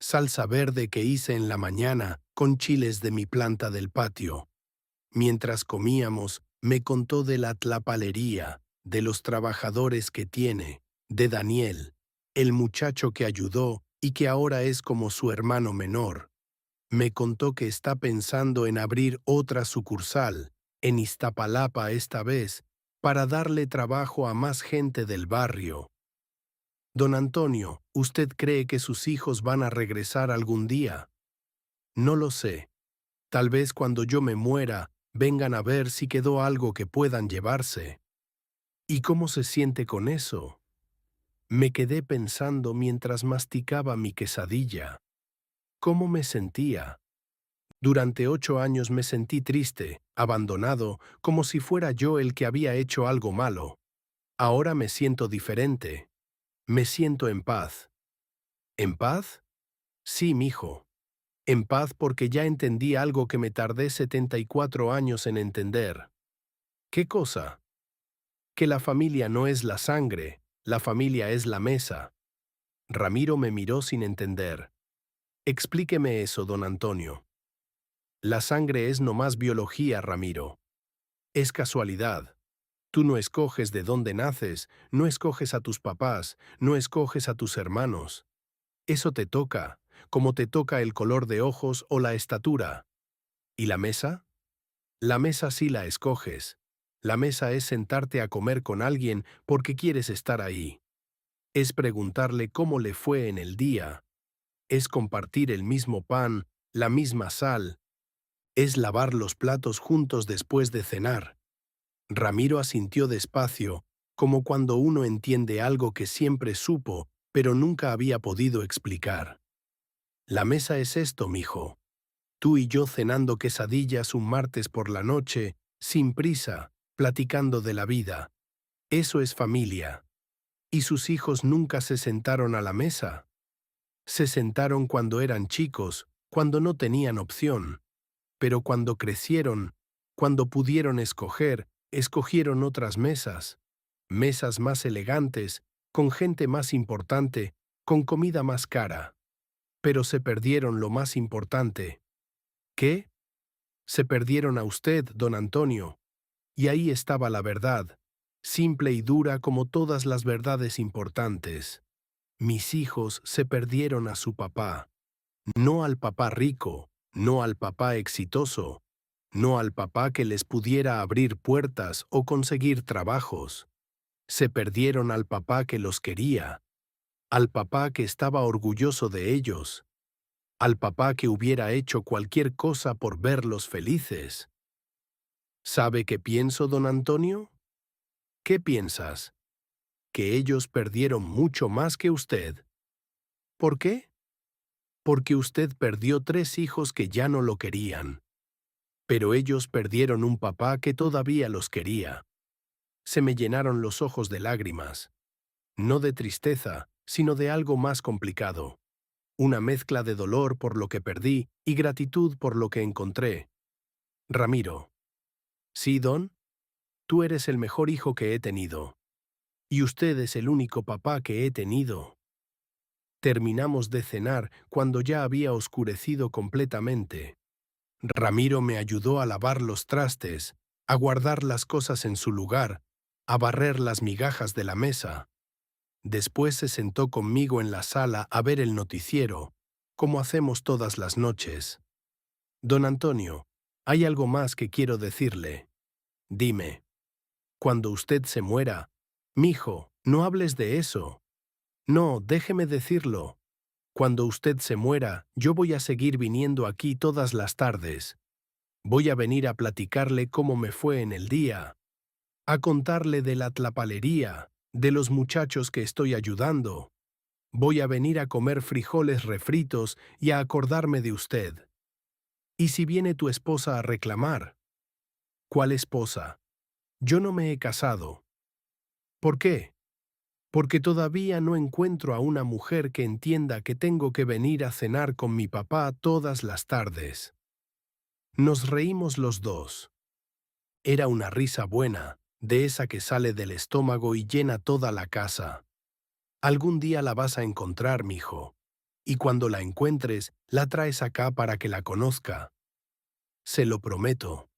salsa verde que hice en la mañana con chiles de mi planta del patio. Mientras comíamos, me contó de la tlapalería, de los trabajadores que tiene, de Daniel, el muchacho que ayudó y que ahora es como su hermano menor. Me contó que está pensando en abrir otra sucursal, en Iztapalapa esta vez, para darle trabajo a más gente del barrio. Don Antonio, ¿usted cree que sus hijos van a regresar algún día? No lo sé. Tal vez cuando yo me muera, vengan a ver si quedó algo que puedan llevarse. ¿Y cómo se siente con eso? Me quedé pensando mientras masticaba mi quesadilla. ¿Cómo me sentía? Durante 8 años me sentí triste, abandonado, como si fuera yo el que había hecho algo malo. Ahora me siento diferente. Me siento en paz. ¿En paz? Sí, mijo. En paz porque ya entendí algo que me tardé 74 años en entender. ¿Qué cosa? Que la familia no es la sangre, la familia es la mesa. Ramiro me miró sin entender. Explíqueme eso, don Antonio. La sangre es nomás biología, Ramiro. Es casualidad. Tú no escoges de dónde naces, no escoges a tus papás, no escoges a tus hermanos. Eso te toca, como te toca el color de ojos o la estatura. ¿Y la mesa? La mesa sí la escoges. La mesa es sentarte a comer con alguien porque quieres estar ahí. Es preguntarle cómo le fue en el día. Es compartir el mismo pan, la misma sal. Es lavar los platos juntos después de cenar. Ramiro asintió despacio, como cuando uno entiende algo que siempre supo, pero nunca había podido explicar. La mesa es esto, mijo. Tú y yo cenando quesadillas un martes por la noche, sin prisa, platicando de la vida. Eso es familia. ¿Y sus hijos nunca se sentaron a la mesa? Se sentaron cuando eran chicos, cuando no tenían opción. Pero cuando crecieron, cuando pudieron escoger, escogieron otras mesas. Mesas más elegantes, con gente más importante, con comida más cara. Pero se perdieron lo más importante. ¿Qué? Se perdieron a usted, don Antonio. Y ahí estaba la verdad, simple y dura como todas las verdades importantes. Mis hijos se perdieron a su papá. No al papá rico, no al papá exitoso, no al papá que les pudiera abrir puertas o conseguir trabajos. Se perdieron al papá que los quería, al papá que estaba orgulloso de ellos, al papá que hubiera hecho cualquier cosa por verlos felices. ¿Sabe qué pienso, don Antonio? ¿Qué piensas? Que ellos perdieron mucho más que usted. ¿Por qué? Porque usted perdió 3 hijos que ya no lo querían. Pero ellos perdieron un papá que todavía los quería. Se me llenaron los ojos de lágrimas. No de tristeza, sino de algo más complicado. Una mezcla de dolor por lo que perdí y gratitud por lo que encontré. Ramiro. Sí, don, tú eres el mejor hijo que he tenido. Y usted es el único papá que he tenido. Terminamos de cenar cuando ya había oscurecido completamente. Ramiro me ayudó a lavar los trastes, a guardar las cosas en su lugar, a barrer las migajas de la mesa. Después se sentó conmigo en la sala a ver el noticiero, como hacemos todas las noches. Don Antonio, hay algo más que quiero decirle. Dime, cuando usted se muera, mijo, no hables de eso. No, déjeme decirlo. Cuando usted se muera, yo voy a seguir viniendo aquí todas las tardes. Voy a venir a platicarle cómo me fue en el día, a contarle de la tlapalería, de los muchachos que estoy ayudando. Voy a venir a comer frijoles refritos y a acordarme de usted. ¿Y si viene tu esposa a reclamar? ¿Cuál esposa? Yo no me he casado. ¿Por qué? Porque todavía no encuentro a una mujer que entienda que tengo que venir a cenar con mi papá todas las tardes. Nos reímos los dos. Era una risa buena, de esa que sale del estómago y llena toda la casa. Algún día la vas a encontrar, mijo. Y cuando la encuentres, la traes acá para que la conozca. Se lo prometo.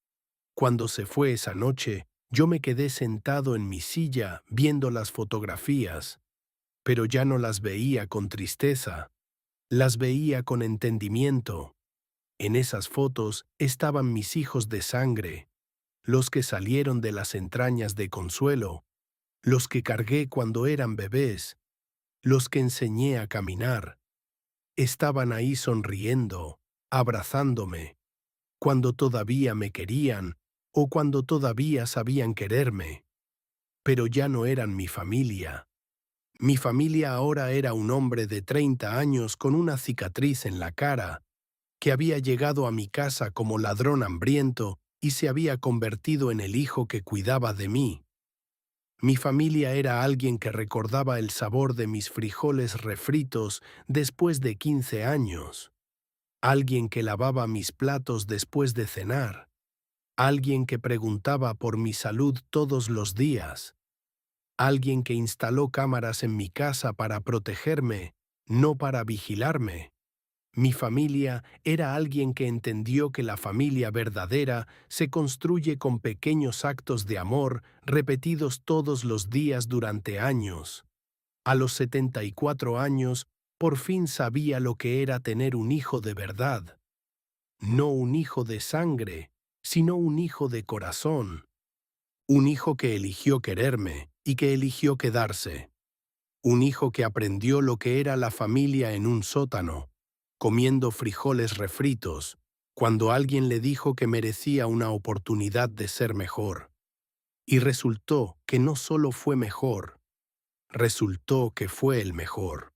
Cuando se fue esa noche, yo me quedé sentado en mi silla viendo las fotografías, pero ya no las veía con tristeza, las veía con entendimiento. En esas fotos estaban mis hijos de sangre, los que salieron de las entrañas de Consuelo, los que cargué cuando eran bebés, los que enseñé a caminar. Estaban ahí sonriendo, abrazándome, cuando todavía me querían o cuando todavía sabían quererme. Pero ya no eran mi familia. Mi familia ahora era un hombre de 30 años con una cicatriz en la cara, que había llegado a mi casa como ladrón hambriento y se había convertido en el hijo que cuidaba de mí. Mi familia era alguien que recordaba el sabor de mis frijoles refritos después de 15 años. Alguien que lavaba mis platos después de cenar. Alguien que preguntaba por mi salud todos los días. Alguien que instaló cámaras en mi casa para protegerme, no para vigilarme. Mi familia era alguien que entendió que la familia verdadera se construye con pequeños actos de amor repetidos todos los días durante años. A los 74 años, por fin sabía lo que era tener un hijo de verdad. No un hijo de sangre, sino un hijo de corazón. Un hijo que eligió quererme y que eligió quedarse. Un hijo que aprendió lo que era la familia en un sótano, comiendo frijoles refritos, cuando alguien le dijo que merecía una oportunidad de ser mejor. Y resultó que no solo fue mejor, resultó que fue el mejor.